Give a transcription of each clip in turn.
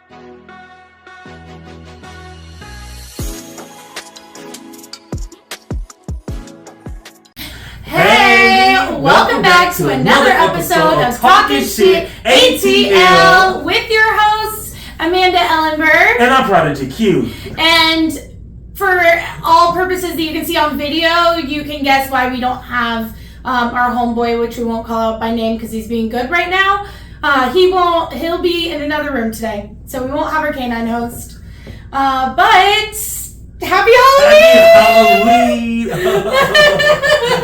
Welcome back to another episode of Talkin' Shit ATL with your hosts, Amanda Ellenberg. And I'm Prodigy Q. And for all purposes that you can see on video, you can guess why we don't have our homeboy, which we won't call out by name because he's being good right now. He'll be in another room today, so we won't have our canine host. But Happy Halloween!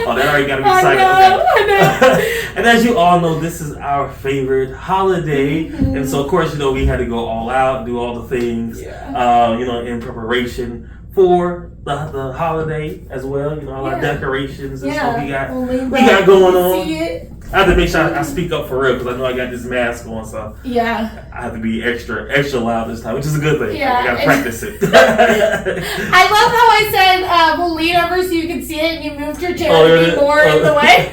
Oh, that already got to be excited. I know. And as you all know, this is our favorite holiday. Mm-hmm. And so, of course, we had to go all out, do all the things, in preparation for the holiday as well. All our decorations and stuff we got going on. I have to make sure I speak up for real because I know I got this mask on, so I have to be extra loud this time, which is a good thing. Yeah. I gotta practice it. I love how I said we'll lean over so you can see it, and you moved your chair to be more in the way.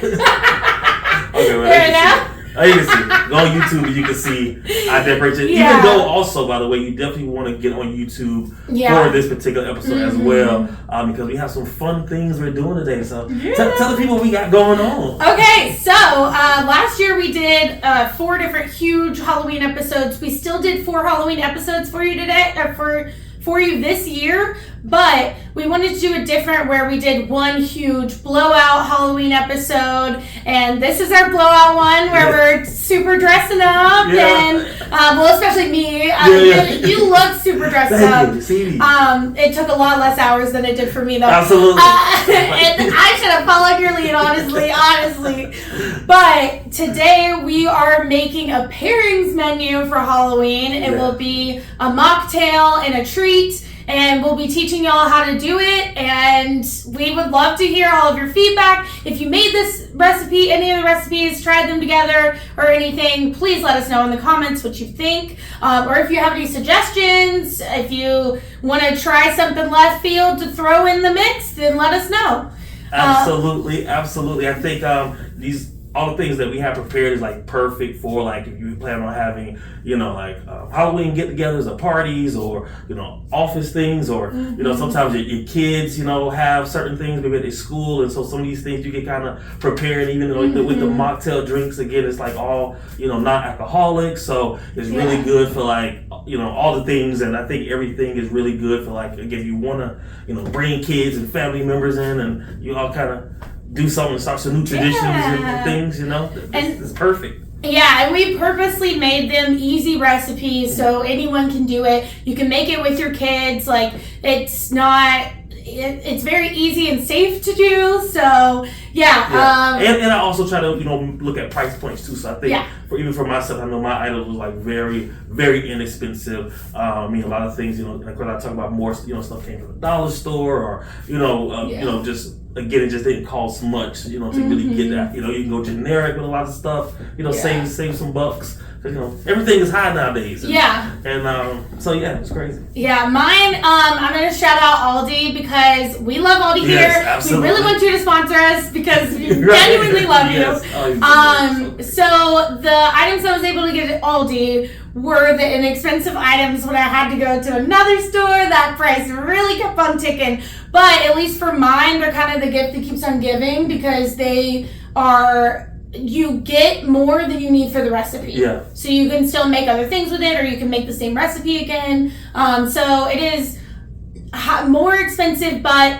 Okay, well, there now. You can see. Go on YouTube and you can see I decorate it. Yeah. Even though also, by the way, you definitely want to get on YouTube for this particular episode as well, because we have some fun things we're doing today. So tell the people what we got going on. Okay, so last year we did 4 different huge Halloween episodes. We still did 4 Halloween episodes for you today, for you this year, but we wanted to do it different where we did one huge blowout Halloween episode, and this is our blowout one where we're super dressing up and especially me. You look super dressed up. It took a lot less hours than it did for me though. Absolutely. And I should have followed your lead, honestly. But today we are making a pairings menu for Halloween. It will be a mocktail and a treat. And we'll be teaching y'all how to do it, and we would love to hear all of your feedback. If you made this recipe, any of the recipes, tried them together, or anything, please let us know in the comments what you think. Or if you have any suggestions, if you want to try something left field to throw in the mix, then let us know. Absolutely. I think all the things that we have prepared is like perfect for like if you plan on having Halloween get-togethers or parties or office things or sometimes your kids have certain things maybe at their school, and so some of these things you get kind of prepared even with the mocktail drinks. Again, it's like all non-alcoholic, so it's really good for like all the things, and I think everything is really good for like again you want to bring kids and family members in and you all kind of do something, start some new traditions and things, It's perfect. Yeah, and we purposely made them easy recipes so anyone can do it. You can make it with your kids. Like, it's very easy and safe to do. So, and I also try to, look at price points too. So I think even for myself, I know my items was like very, very inexpensive. A lot of things, like when I talk about more, stuff came from the dollar store or, just again, it just didn't cost much, to really get that. You can go generic with a lot of stuff, save some bucks. Everything is high nowadays. And so it's crazy. Yeah, mine, I'm going to shout out Aldi because we love Aldi here. Absolutely. We really want you to sponsor us because we genuinely love you. So the items I was able to get at Aldi were the inexpensive items. When I had to go to another store, that price really kept on ticking. But at least for mine, they're kind of the gift that keeps on giving because you get more than you need for the recipe. Yeah. So you can still make other things with it, or you can make the same recipe again. So it is more expensive, but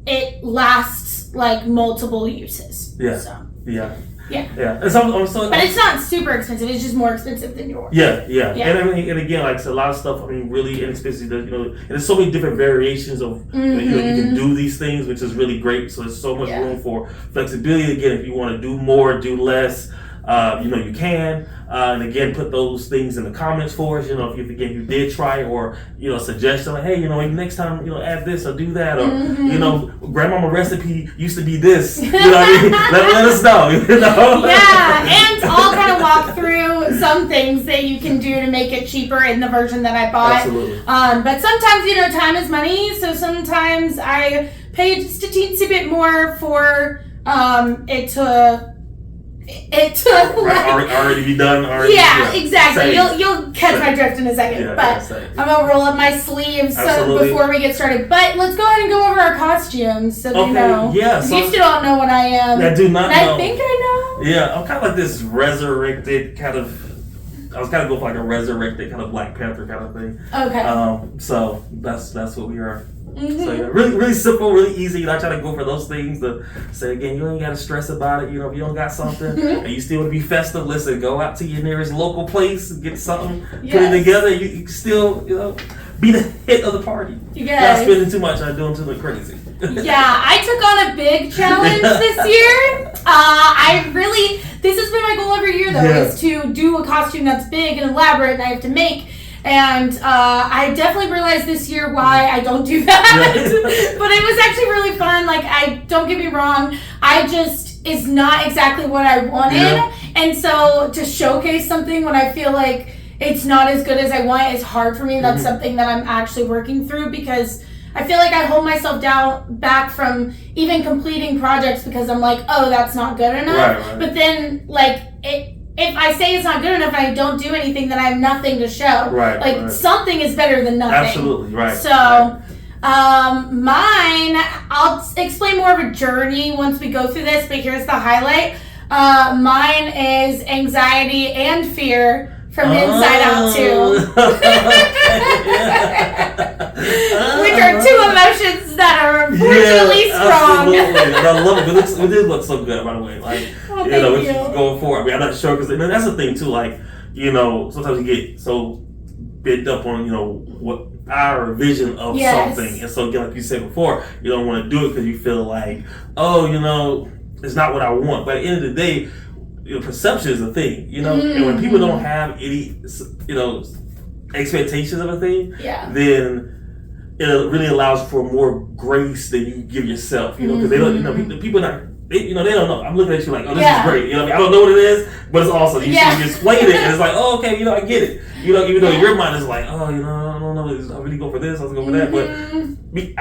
it lasts like multiple uses. Yeah. So. Yeah. Yeah. And so, but it's not super expensive. It's just more expensive than yours. Yeah. And again, like a lot of stuff. Really inexpensive. And there's so many different variations of you can do these things, which is really great. So there's so much room for flexibility. Again, if you want to do more, do less, you can. And again, put those things in the comments for us. If you did try or suggestion like, hey, maybe next time add this or do that, or grandmama recipe used to be this. Let us know. Yeah, and I'll kind of walk through some things that you can do to make it cheaper in the version that I bought. Absolutely. But sometimes time is money, so sometimes I pay just a teensy bit more for it to it already be done. Already, exactly. You'll catch my drift in a second, but I'm gonna roll up my sleeves before we get started. But let's go ahead and go over our costumes so they know. Yeah, so you still don't know what I am. I do not know. I think I know. Yeah, I'm kind of like this resurrected kind of. I was kind of going for like a resurrected kind of Black Panther kind of thing. Okay. So that's what we are. Mm-hmm. So yeah, really simple, really easy. You know, I try to go for those things to say again, you ain't got to stress about it. You know, if you don't got something and you still want to be festive, listen, go out to your nearest local place and get something, put it together. You can still, you know, be the hit of the party. You guys. Not spending too much on doing too much crazy. Yeah, I took on a big challenge this year. This has been my goal every year though, is to do a costume that's big and elaborate and I have to make. And I definitely realized this year why I don't do that. But it was actually really fun. Like, don't get me wrong, it's not exactly what I wanted. Yeah. And so to showcase something when I feel like it's not as good as I want is hard for me. That's something that I'm actually working through because I feel like I hold myself back from even completing projects because I'm like, oh, that's not good enough. Right. But then, if I say it's not good enough and I don't do anything, then I have nothing to show. Right. Something is better than nothing. Absolutely, right. So, mine, I'll explain more of a journey once we go through this, but here's the highlight. Mine is anxiety and fear from Inside Out 2. Which are two emotions that are unfortunately strong. Absolutely. And I love it. It did look so good, by the way. Like, going forward. I mean, I'm not sure because that's the thing too. Like, you know, sometimes you get so bent up on, you know, what our vision of something, and so again, like you said before, you don't want to do it because you feel like, oh, you know, it's not what I want. But at the end of the day, you know, perception is a thing, you know, and when people don't have any, you know, expectations of a thing, then it really allows for more grace than you give yourself, you know, because they don't, you know, people not. They don't know. I'm looking at you like, oh, this is great. You know, I don't know what it is, but it's awesome. You explain it, and it's like, oh, okay, you know, I get it. You know, even though your mind is like, oh, you know, I don't know, I really go for this, I was go for that, but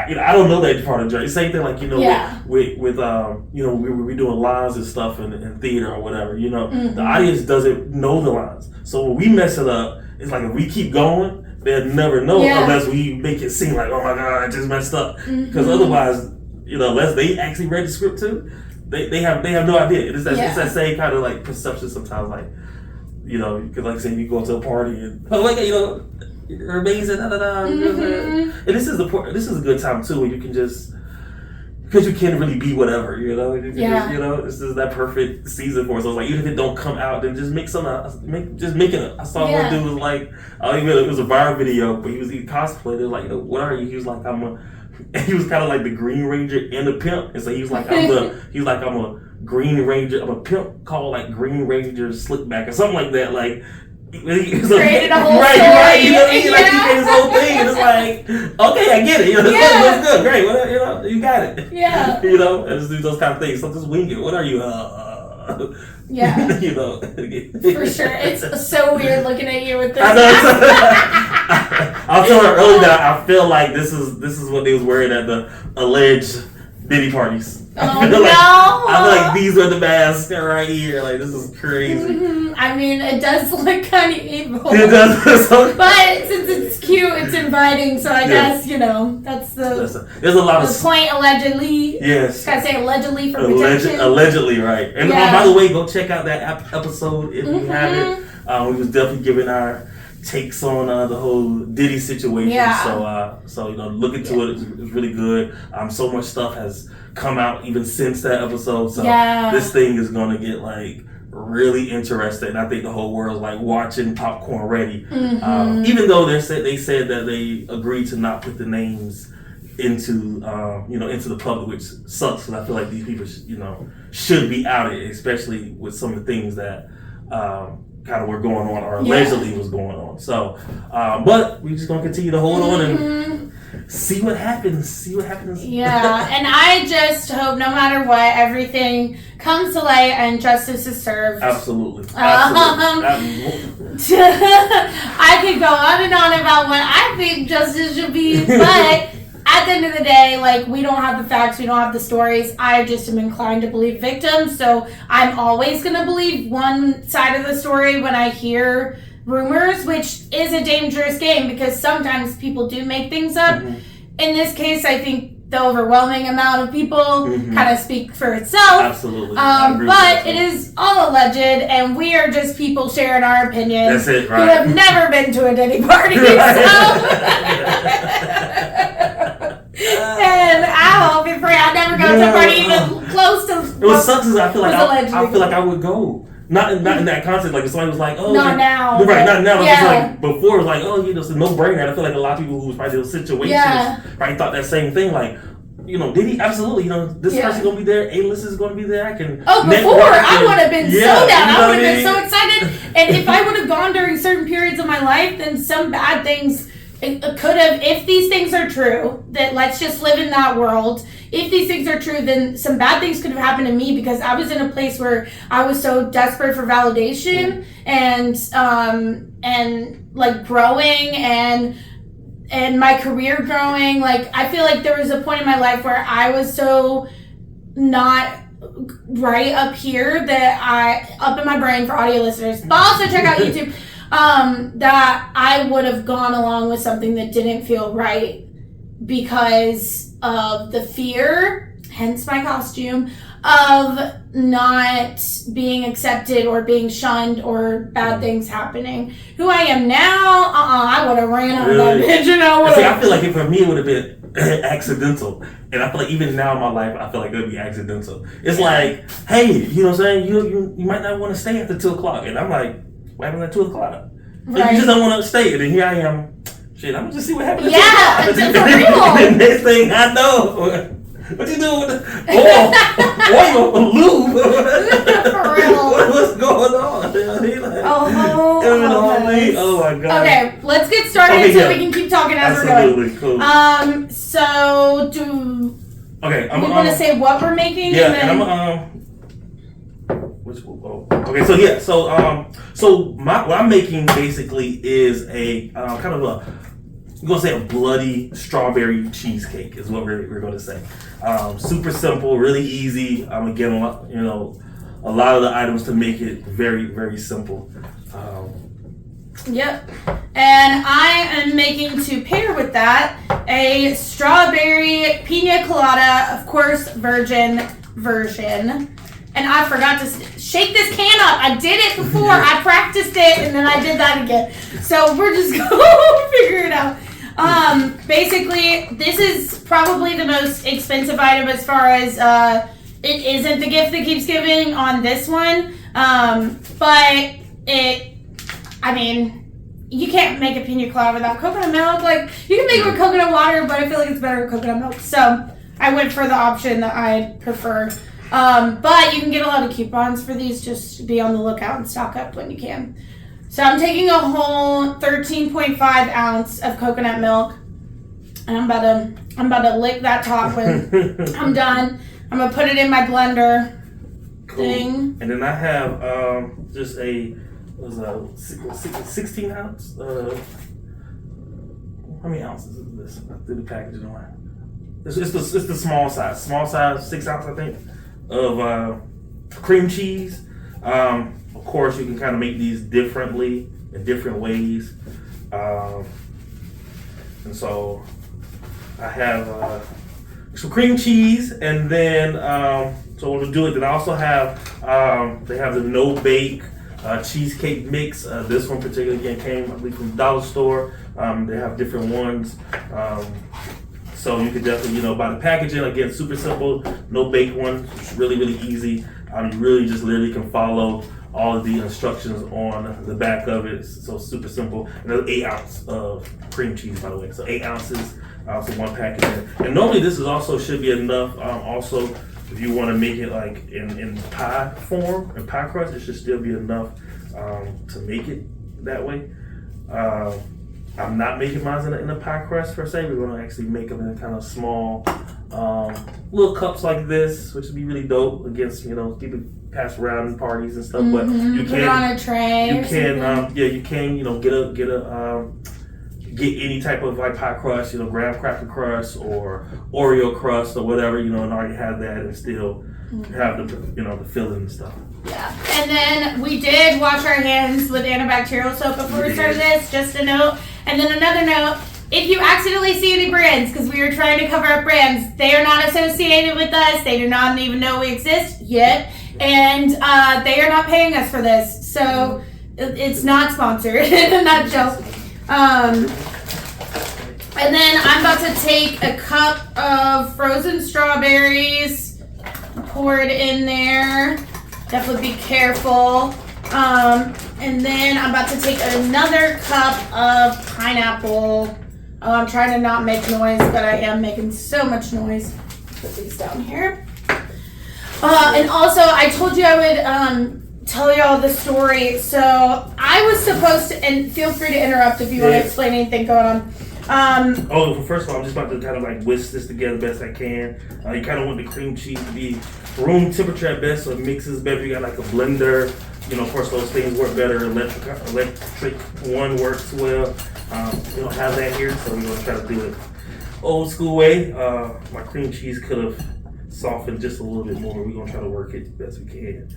you know, I don't know that part of the journey. Same thing, like, you know, with you know, we're doing lines and stuff in theater or whatever. You know, the audience doesn't know the lines, so when we mess it up, it's like if we keep going, they'll never know unless we make it seem like, oh my god, I just messed up, because otherwise, you know, unless they actually read the script too. They have no idea. It's that same kind of like perception sometimes, like, you know, because like say you go to a party and you know, you're amazing, and this is a good time too where you can just because you can really be whatever, you know. You know, this is that perfect season for it. So it's like even if it don't come out, then just make some. Just make it. I saw one dude was like, it was a viral video, but he cosplayed. They're like, you know, what are you? He was like, he was kind of like the Green Ranger and the pimp, and so he was like, I'm a Green Ranger. I'm a pimp called like Green Ranger Slickback or something like that. Like he created a whole story. Right. You know, like he made his whole thing, and it's like, okay, I get it. You know, this looks good, great. Well, you know, you got it. Yeah. You know, and just do those kind of things. So just wing it. What are you? Yeah. You know. For sure. It's so weird looking at you with this. I know. I was telling her earlier that I feel like this is what they was wearing at the alleged Diddy parties. Oh, no. I feel like these are the masks right here. Like, this is crazy. I mean, it does look kind of evil. It does. But since it's cute, it's inviting, so I guess, you know, that's there's a lot of point, allegedly. Yes. Gotta say allegedly for protection. Allegedly, right. And by the way, go check out that episode if you haven't. We was definitely giving our takes on the whole Diddy situation. Yeah. So you know, look into it. It's really good. So much stuff has come out even since that episode. So this thing is gonna get like really interesting. I think the whole world's like watching popcorn ready. Even though they said that they agreed to not put the names into into the public, which sucks because I feel like these people should be outed, especially with some of the things that kind of were going on or allegedly was going on. So, but we're just gonna continue to hold on and see what happens. Yeah, and I just hope no matter what, everything comes to light and justice is served. Absolutely. I could go on and on about what I think justice should be, but at the end of the day, like, we don't have the facts, we don't have the stories. I just am inclined to believe victims, so I'm always going to believe one side of the story when I hear rumors, which is a dangerous game because sometimes people do make things up. In this case, I think the overwhelming amount of people kind of speak for itself. Absolutely. But it is all alleged, and we are just people sharing our opinions. That's it, right? Who have never been to a Diddy party. And I'll be free. I'll never go to a party even close to. What sucks is I feel like I would go. Not in that concept. Like if somebody was like, "Oh, not now." Right, not now. Yeah. It's like before, it was like, "Oh, it's a no-brainer." I feel like a lot of people who was probably in those situations probably thought that same thing. Like, did he absolutely? This person's gonna be there. A-list is gonna be there. I can. Oh, before I would have been so down. I would have been so excited. And if I would have gone during certain periods of my life, then some bad things could have. If these things are true, that let's just live in that world. If these things are true, then some bad things could have happened to me because I was in a place where I was so desperate for validation and like growing and my career growing. Like I feel like there was a point in my life where I was so not right up here that up in my brain for audio listeners, but also check out YouTube, that I would have gone along with something that didn't feel right because of the fear, hence my costume, of not being accepted or being shunned or bad things happening. Who I am now, I would have ran on that bitch, I feel like for me it would have been accidental. And I feel like even now in my life, I feel like it would be accidental. It's like, hey, you know what I'm saying? You might not want to stay after 2 o'clock. And I'm like, what happened at 2 o'clock? Right. You just don't want to stay. And then here I am. Shit, I'm gonna just see what happens. Yeah, it's for real. The next thing I know, what you doing with the oil, lube? For real. What's going on? Oh my god. Okay, let's get started so we can keep talking as we're going. Cool. So do we want to say what we're making? Yeah, and so what I'm making basically is a kind of a. I'm going to say a bloody strawberry cheesecake is what we're going to say. Super simple, really easy. Again, a lot of the items to make it very, very simple. Yep. And I am making, to pair with that, a strawberry pina colada, of course, virgin version. And I forgot to shake this can up. I did it before. I practiced it, and then I did that again. So we're just going to figure it out. Basically, this is probably the most expensive item as far as it isn't the gift that keeps giving on this one. But you can't make a pina colada without coconut milk. Like, you can make it with coconut water, but I feel like it's better with coconut milk. So I went for the option that I prefer. But you can get a lot of coupons for these. Just be on the lookout and stock up when you can. So I'm taking a whole 13.5 ounce of coconut milk, and I'm about to lick that top when I'm done. I'm gonna put it in my blender. Cool. Thing. And then I have just a 16 ounce. How many ounces is this? I threw the packaging away. It's the small size 6 ounce I think of cream cheese. Of course, you can kind of make these differently in different ways. And so I have some cream cheese, and then so we'll do it. Then I also have they have the no bake cheesecake mix. This one particularly again came I believe from the dollar store. They have different ones. So you could definitely, buy the packaging. Again, super simple, no bake one. It's really, really easy. You really just literally can follow all of the instructions on the back of it. So super simple. And there's 8 ounces of cream cheese, by the way. So 8 ounces, so one package. And normally this should be enough. Also, if you want to make it like in pie form, in pie crust, it should still be enough to make it that way. I'm not making mine in a pie crust per se. We're going to actually make them in kind of small little cups like this, which would be really dope against, people pass around in parties and stuff. But you put it on a tray. You can, you can, get get any type of like pie crust, graham cracker crust or Oreo crust or whatever, and already have that and still have the the filling and stuff. Yeah. And then we did wash our hands with antibacterial soap before we started this, just a note. And then another note, if you accidentally see any brands, because we were trying to cover up brands, they are not associated with us. They do not even know we exist yet. And they are not paying us for this. So it's not sponsored in a nutshell. And then I'm about to take a cup of frozen strawberries, pour it in there. Definitely be careful. And then I'm about to take another cup of pineapple. I'm trying to not make noise, but I am making so much noise. Put these down here. And also, I told you I would tell y'all the story. So I was supposed to, and feel free to interrupt if you want to explain anything going on. First of all, I'm just about to kind of like whisk this together best I can. You kind of want the cream cheese to be room temperature at best, so it mixes better. You got like a blender. Of course, those things work better. Electric one works well. We don't have that here, so we're gonna try to do it old school way. My cream cheese could have softened just a little bit more. We're gonna try to work it the best we can.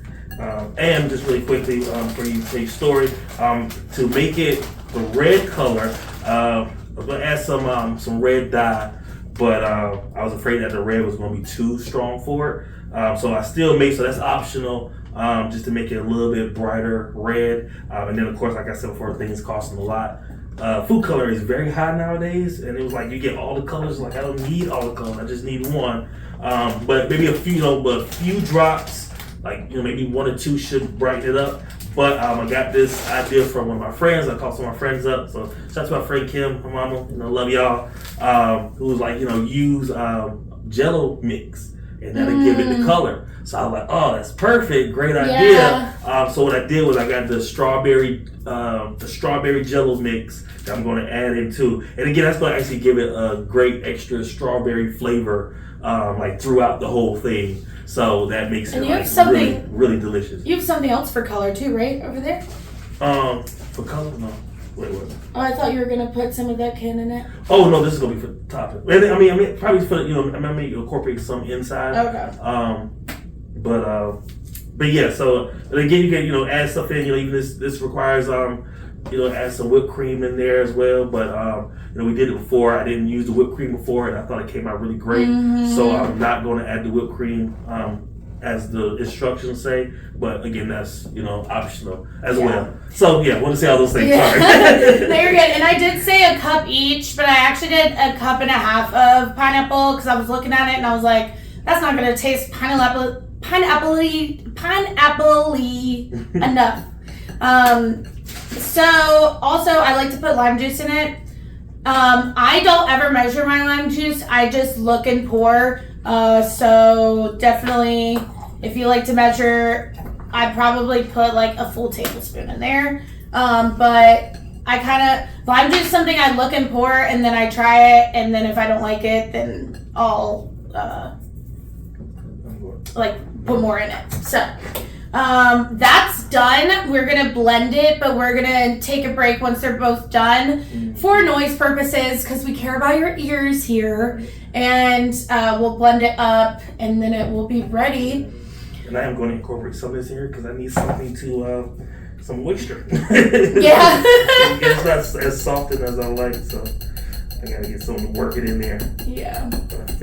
And just really quickly for you to tell your story, to make it the red color, I'm gonna add some red dye, but I was afraid that the red was gonna be too strong for it. So I still made, so that's optional. Just to make it a little bit brighter red. And then of course, like I said before, things costing a lot. Food color is very high nowadays, and it was like you get all the colors. Like I don't need all the colors, I just need one. But maybe a few drops, like maybe 1 or 2 should brighten it up. But I got this idea from one of my friends. I called some of my friends up. So shout out to my friend Kim, my mama, love y'all. Who was like, use Jello mix, and that'll give it the color. So I was like, oh, that's perfect, great idea. So what I did was I got the strawberry Jello mix that I'm going to add into, and again, that's going to actually give it a great extra strawberry flavor, like throughout the whole thing. So that makes it really, really delicious. You have something else for color too, right, over there? For color, no. Wait, what? Oh, I thought you were gonna put some of that can in it. Oh no, this is gonna be for topping. I mean, probably for I may incorporate some inside. Okay. But yeah. So again, you can add stuff in. Even this requires add some whipped cream in there as well. But we did it before. I didn't use the whipped cream before, and I thought it came out really great. So I'm not going to add the whipped cream as the instructions say. But again, that's optional as well. So yeah, I want to say all those things. Sorry. They were good, and I did say a cup each, but I actually did a cup and a half of pineapple because I was looking at it and I was like, that's not going to taste pineapple-y enough. So also I like to put lime juice in it. I don't ever measure my lime juice. I just look and pour. So definitely, if you like to measure, I probably put like a full tablespoon in there. But I lime juice is something I look and pour, and then I try it, and then if I don't like it, then I'll put more in it. So that's done. We're gonna blend it, but we're gonna take a break once they're both done for noise purposes, because we care about your ears here. And we'll blend it up, and then it will be ready. And I am going to incorporate some of this here because I need something to some moisture. Yeah. It's not as softened as I like, so I gotta get something to work it in there. Yeah. But I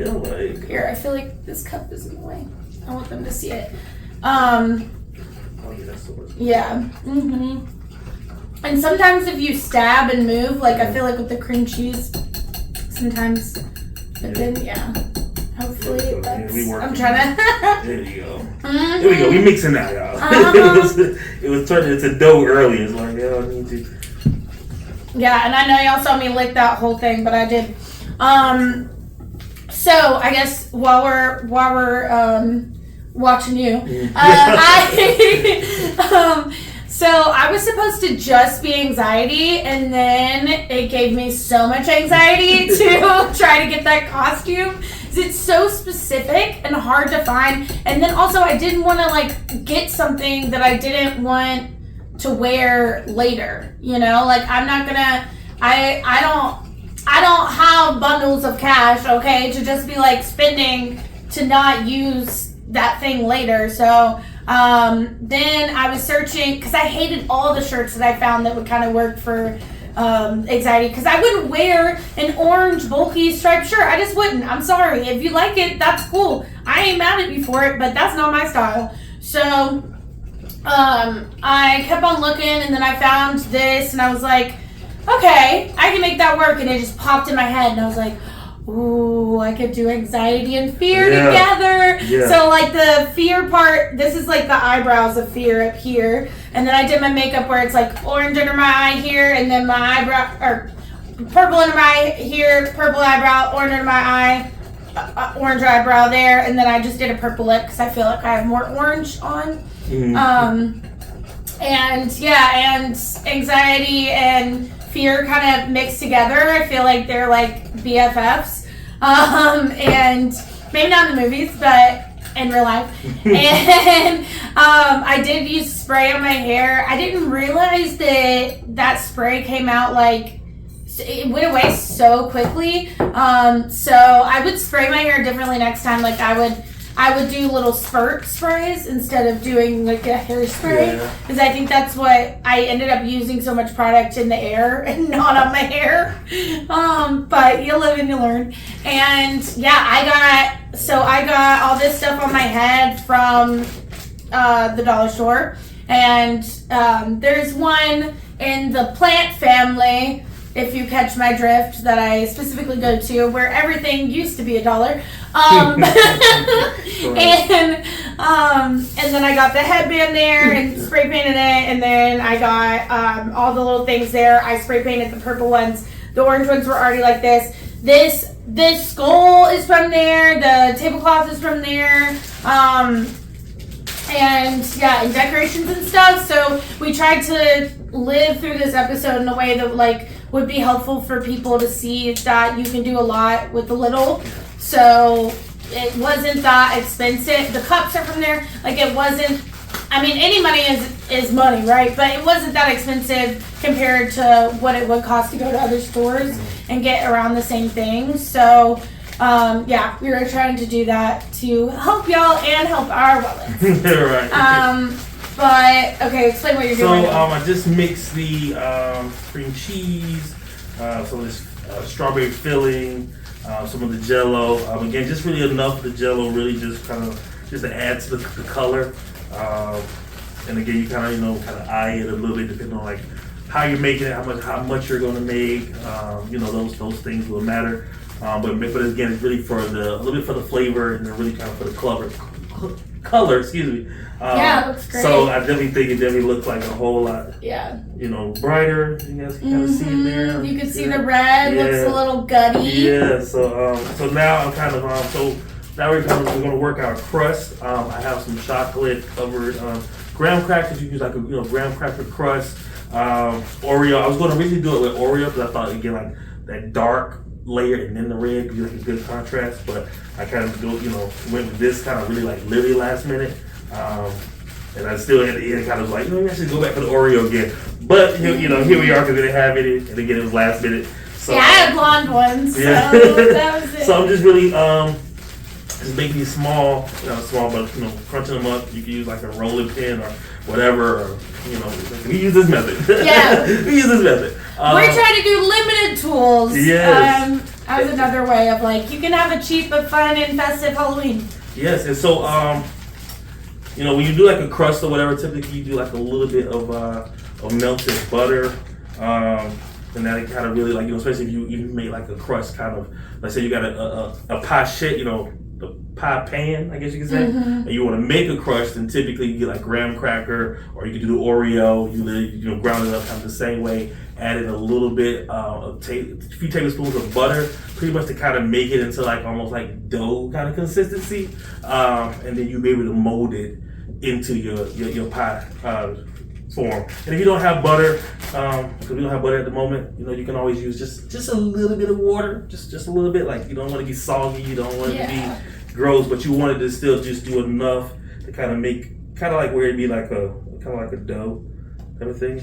feel like this cup is in the way. I want them to see it. Oh yeah, that's so much. Yeah. And sometimes if you stab and move, like I feel like with the cream cheese, sometimes. But then hopefully that's. I'm trying to. There you go. There we go. We mixing now, y'all. It was turning into dough early. It's like, I need to. Yeah, and I know y'all saw me lick that whole thing, but I did. So I guess while we're watching you, so I was supposed to just be anxiety, and then it gave me so much anxiety to try to get that costume. It's so specific and hard to find, and then also I didn't want to get something that I didn't want to wear later. I'm not gonna I don't have bundles of cash, okay, to just be like spending to not use that thing later. So then I was searching because I hated all the shirts that I found that would kind of work for anxiety, because I wouldn't wear an orange bulky striped shirt. I just wouldn't. I'm sorry. If you like it, that's cool. I ain't mad at you for it, but that's not my style. So I kept on looking, and then I found this, and I was like, okay, I can make that work. And it just popped in my head, and I was like, ooh, I could do anxiety and fear together. Yeah. So like the fear part, this is like the eyebrows of fear up here. And then I did my makeup where it's like orange under my eye here, and then my eyebrow, or purple under my eye here, purple eyebrow, orange under my eye, orange eyebrow there. And then I just did a purple lip because I feel like I have more orange on. Mm-hmm. And yeah, and anxiety and fear kind of mixed together. I feel like they're like BFFs. And maybe not in the movies, but in real life. And I did use spray on my hair. I didn't realize that spray came out like, it went away so quickly. So I would spray my hair differently next time. Like I would do little spurt sprays instead of doing like a hairspray, because I think that's what I ended up using so much product in the air and not on my hair. But you live and you learn. And yeah, I got all this stuff on my head from the dollar store, and there's one in the plant family, if you catch my drift, that I specifically go to, where everything used to be $1. And then I got the headband there and spray painted it, and then I got all the little things there. I spray painted the purple ones. The orange ones were already like this. This skull is from there. The tablecloth is from there. And yeah, and decorations and stuff. So we tried to live through this episode in a way that like would be helpful for people to see that you can do a lot with a little. So it wasn't that expensive. The cups are from there. Like it wasn't, I mean, any money is money, right? But it wasn't that expensive compared to what it would cost to go to other stores and get around the same things. So yeah, we were trying to do that to help y'all and help our wallets. Right. But okay, explain what you're doing. So I just mixed the cream cheese, some of this strawberry filling, some of the Jello. Again, just really enough of the Jello, really just kind of just to add to the color. And again, you kind of eye it a little bit depending on like how you're making it, how much you're going to make. Those things will matter. But again, it's really for a little bit for the flavor, and then really kind of for the color. Excuse me. Yeah, it looks great. So I definitely think it definitely looks like a whole lot. Yeah. Brighter. You guys can kind of see it there. You can see the red. Looks a little gutty. Yeah. So now I'm kind of so now we're going to work our crust. I have some chocolate covered graham crackers. You can use like a graham cracker crust. Oreo. I was going to really do it with Oreo because I thought again like that dark layer and then the red could be like a good contrast, but I kind of went with this kind of really last minute, and I still at the end kind of was like, maybe I should go back for the Oreo again, but here we are because we didn't have any, and again it was last minute. So yeah, I had blonde ones, so that was it. So I'm just really just making these small, but crunching them up. You can use like a rolling pin or whatever, or we use this method. Yeah, we use this method. We're trying to do limited tools. Yes. As another way of like you can have a cheap but fun and festive Halloween. Yes, and so when you do like a crust or whatever, typically you do like a little bit of melted butter, and that it kind of really especially if you make like a crust kind of, let's say you got a pie shit, the pie pan, I guess you could say, and you want to make a crust, and typically you get like graham cracker, or you could do the Oreo. You ground it up kind of the same way, add in a little bit, a few tablespoons of butter, pretty much to kind of make it into like almost like dough kind of consistency, and then you'll be able to mold it into your pie form. And if you don't have butter, because we don't have butter at the moment, you can always use just a little bit of water, just a little bit. Like you don't want to be soggy, you don't want it to be gross, but you want it to still just do enough to kind of make, kind of like where it'd be like a dough kind of thing.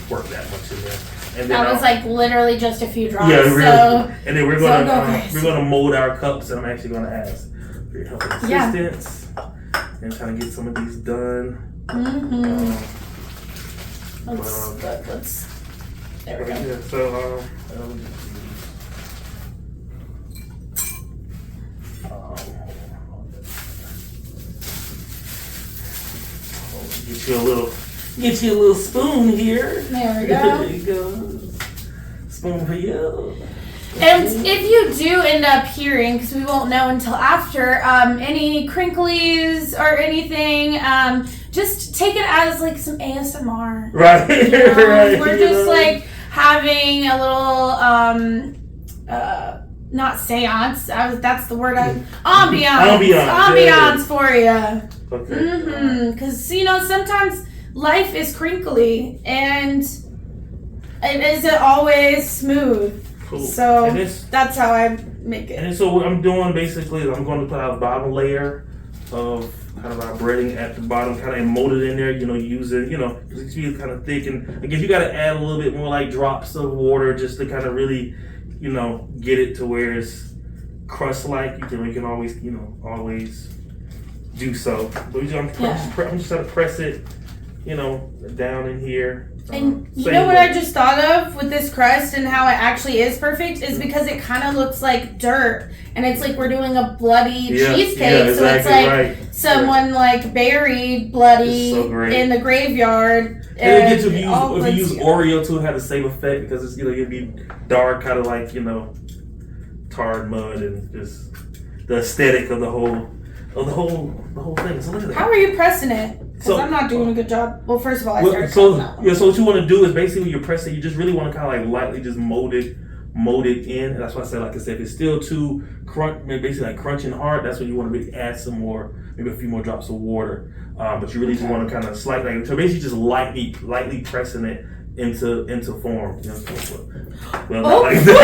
work that much in there. And then that was like literally just a few drops. Yeah, really. So, and then we're gonna mold our cups, and I'm actually gonna ask for your help and assistance and trying to get some of these done. Let's. There we go. Yeah, so get you a little spoon here. There we go. There you go. Spoon for you. And if you do end up hearing, because we won't know until after, any crinklies or anything, just take it as like some ASMR. Right. You know? Right. We're just like having a little, not seance. That's the word. Ambiance for you. Okay. Because sometimes life is crinkly and it isn't always smooth. Cool. So that's how I make it. And so what I'm doing basically is I'm going to put out a bottom layer of kind of our breading at the bottom, kind of mold it in there, using, it's kind of thick. And I guess you got to add a little bit more like drops of water just to kind of really, get it to where it's crust-like. You can always, always do so. But I'm just going to press it, down in here. And you know what I just thought of with this crust and how it actually is perfect is because it kind of looks like dirt, and it's like we're doing a bloody cheesecake, so it's like someone like buried bloody in the graveyard. And if you use Oreo to have the same effect because it's it'd be dark, kind of like tarred mud, and just the aesthetic of the whole thing. So look at that. How are you pressing it? Because I'm not doing a good job. Well, first of all, so what you want to do is basically when you're pressing, you just really want to kind of like lightly just mold it in. And that's why I said, like I said, if it's still too basically like crunching hard, that's when you want to add some more, maybe a few more drops of water. But you really just want to kind of slightly, so basically just lightly pressing it into form. Well, not like that.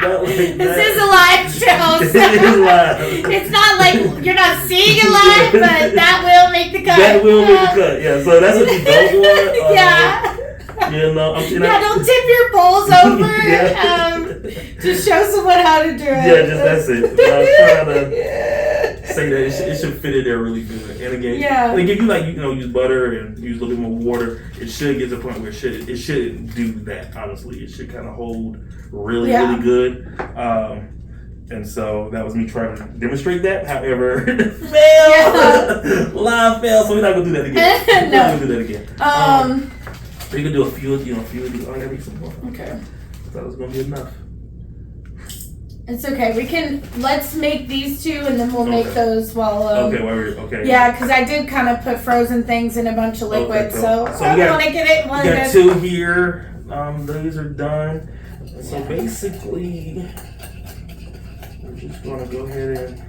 Not like that. This is a live show. So it is live. It's not like you're not seeing it live, but that will make the cut. That will make the cut. Yeah. So that's what you don't want. Don't tip your bowls over. Just show someone how to do it. Yeah, that's it. But I was trying to say that it should fit in there really good. And again, if you use butter and use a little bit more water, it should get to the point where it shouldn't do that. Honestly, it should kind of hold really good. And so that was me trying to demonstrate that. However, fail. Live fail. So we're not gonna do that again. No. We're not gonna do that again. You can do a few of these. I gotta make some more. Okay. I thought it was gonna be enough. It's okay. Let's make these two, and then we'll make those while. Okay. Yeah, because I did kind of put frozen things in a bunch of liquid, so I want to get it. We got two here. These are done. So basically, we're just gonna go ahead and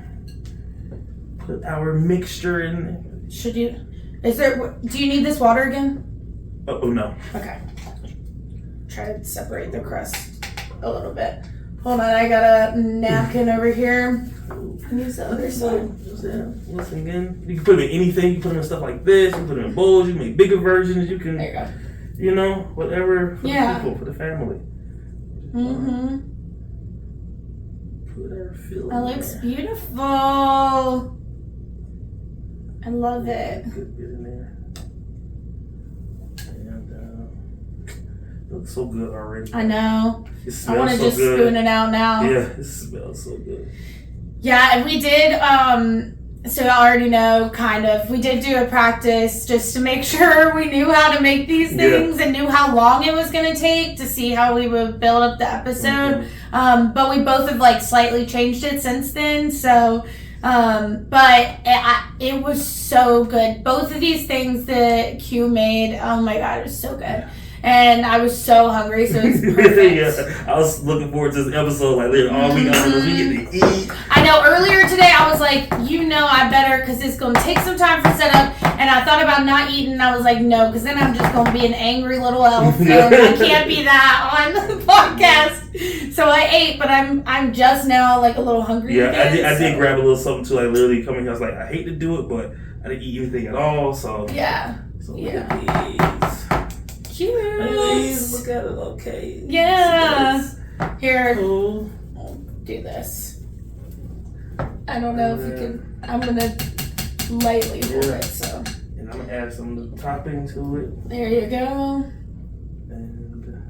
put our mixture in. Do you need this water again? Oh no. Okay. Try to separate the crust a little bit. Hold on, I got a napkin over here. Use the other side. Once again, you can put them in anything. You can put them in stuff like this. You can put them in bowls. You can make bigger versions. You can, there you go. Whatever for the people, for the family. Put our filling. That looks beautiful. I love it. Good bit in there. It looks so good already. I know. It smells I want to so just good. spoon it out now. Yeah, it smells so good. Yeah, and we did, so y'all already know, kind of, we did do a practice just to make sure we knew how to make these things and knew how long it was going to take to see how we would build up the episode. But we both have, slightly changed it since then, so... but it was so good. Both of these things that Q made, oh my god, it was so good. And I was so hungry, so it was perfect. I was looking forward to this episode, literally all week on this. We get to eat. I know, earlier today I was like, I better, because it's going to take some time for setup. And I thought about not eating, and I was like, no, because then I'm just going to be an angry little elf. And I can't be that on the podcast. So I ate, but I'm just now a little hungry. Yeah, again, I did grab a little something too. Literally coming here, I was like, I hate to do it, but I didn't eat anything at all. So yeah. So look at these. cute. Please look at it. Okay. Yeah. Here. Cool. I'll do this. I don't know if you can. I'm gonna lightly hold it. So. And I'm gonna add some topping to it. There you go. And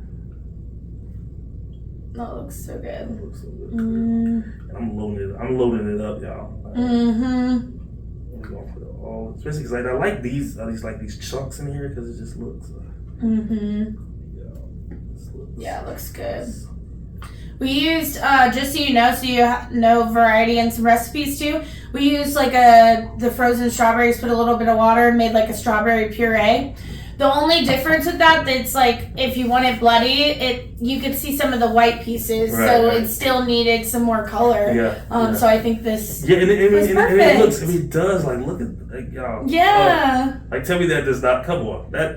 that looks so good. That looks so good. Mm. I'm loading it up, y'all. Mm-hmm. I'm gonna put it all, especially because I like these chunks in here because it just looks. Yeah, it looks good. We used, just so you know variety and some recipes too. We used like the frozen strawberries, put a little bit of water, made like a strawberry puree. The only difference with that, it's like if you want it bloody, you could see some of the white pieces, so it still needed some more color. Yeah. So I think this. Yeah, and it looks. It does. Like, look at y'all. Yeah. Like, tell me that does not. Come on, that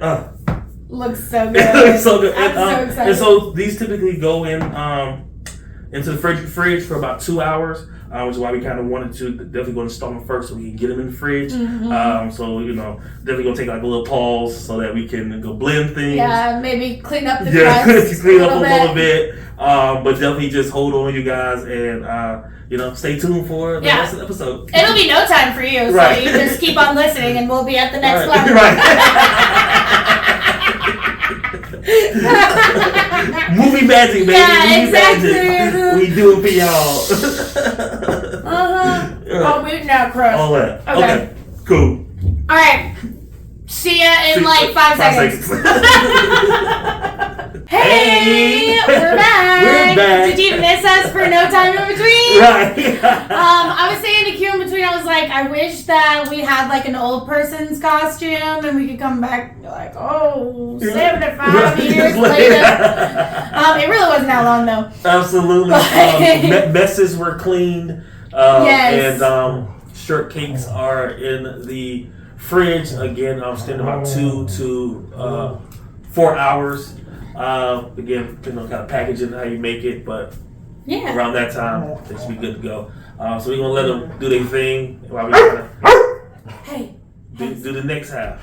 looks so good. It looks so good. I'm so excited. And so these typically go into the fridge for about 2 hours. Which is why we kind of wanted to definitely go and install them first so we can get them in the fridge. So, definitely gonna take like a little pause so that we can go blend things. Yeah, maybe clean up the crust clean up a little bit. But definitely just hold on, you guys, and stay tuned for the rest of the episode. It'll be no time for you, so you just keep on listening and we'll be at the next level. Movie magic, baby. Yeah, exactly. Magic. We do it for y'all. Oh, we now crust. All that. Okay. Cool. All right. See ya in like 5 seconds. Hey, we're back. We're back. Did you miss us for no time in between? Right. I was saying to Q in between, I was like, I wish that we had like an old person's costume and we could come back like, 75 years later. It really wasn't that long though. Absolutely. Messes were cleaned. Yes. And shirt cakes are in the fridge. Again, I'm staying about 2 to 4 hours. Again, depending on kind of packaging, how you make it, but around that time, they should be good to go. So we're gonna let them do their thing while we kind of do the next half.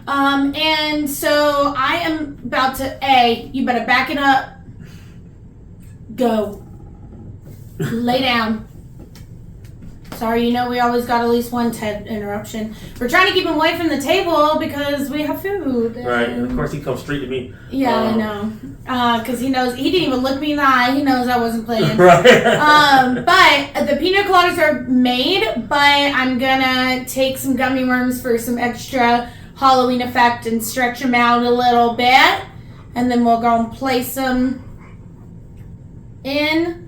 And so I am about to you better back it up. Go. Lay down. Sorry, we always got at least one TED interruption. We're trying to keep him away from the table because we have food. Right, and of course he comes straight to me. Yeah, I know. Because he knows, he didn't even look me in the eye. He knows I wasn't playing. Right. But the pina coladas are made, but I'm gonna take some gummy worms for some extra Halloween effect and stretch them out a little bit. And then we'll go and place them in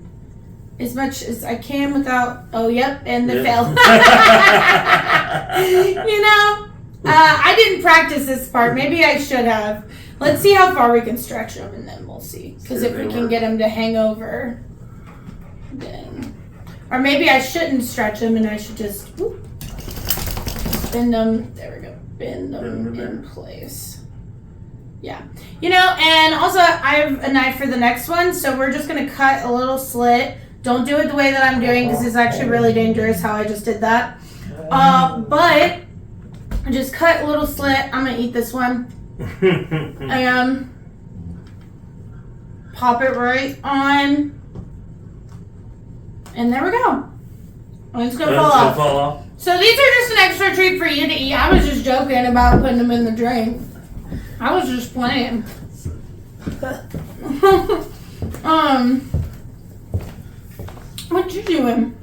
as much as I can without, and they fell. I didn't practice this part. Maybe I should have. Let's see how far we can stretch them and then we'll see. Because if we can get them to hang over, then. Or maybe I shouldn't stretch them and I should just bend them. There we go. Bend them in place. Yeah. And also I have a knife for the next one. So we're just going to cut a little slit. Don't do it the way that I'm doing because it's actually really dangerous how I just did that. But just cut a little slit. I'm going to eat this one. And pop it right on. And there we go. And it's going to fall off. So these are just an extra treat for you to eat. I was just joking about putting them in the drink. I was just playing. What you doing?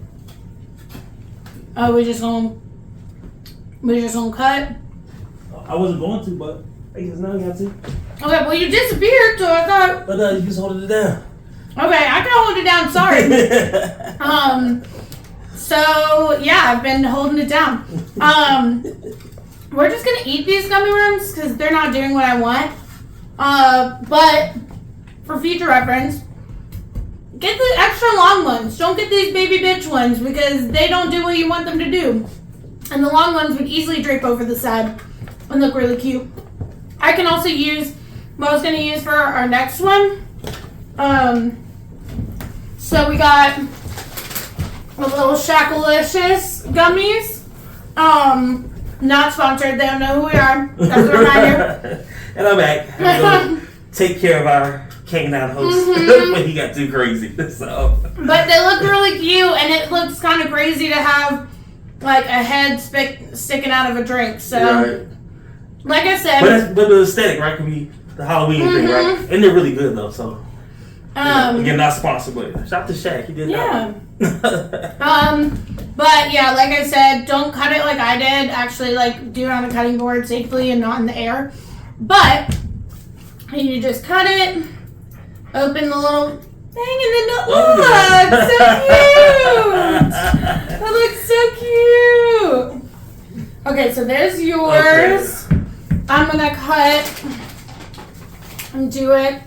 Oh, we're just gonna cut? I wasn't going to, but I guess now you have to. Okay, well you disappeared, so I thought. But you just holding it down. Okay, I can hold it down. Sorry. So yeah, I've been holding it down. We're just gonna eat these gummy worms because they're not doing what I want. But for future reference, get the extra long ones. Don't get these baby bitch ones because they don't do what you want them to do. And the long ones would easily drape over the side and look really cute. I can also use what I was going to use for our next one. So we got a little Shackalicious gummies. Not sponsored. They don't know who we are. That's a reminder. And I'm back. I'm going to take care of our canine host when he got too crazy. So. But they look really cute, and it looks kind of crazy to have like a head sticking out of a drink. So, right. Like I said, but the aesthetic, right, could be the Halloween thing, right? And they're really good though. So, again, not sponsored, but shout out to Shaq. He did that. But yeah, like I said, don't cut it like I did. Actually, like do it on the cutting board safely and not in the air. But you just cut it, open the little thing, and then look, so cute. That looks so cute. Okay, so there's yours. Okay. I'm gonna cut and do it.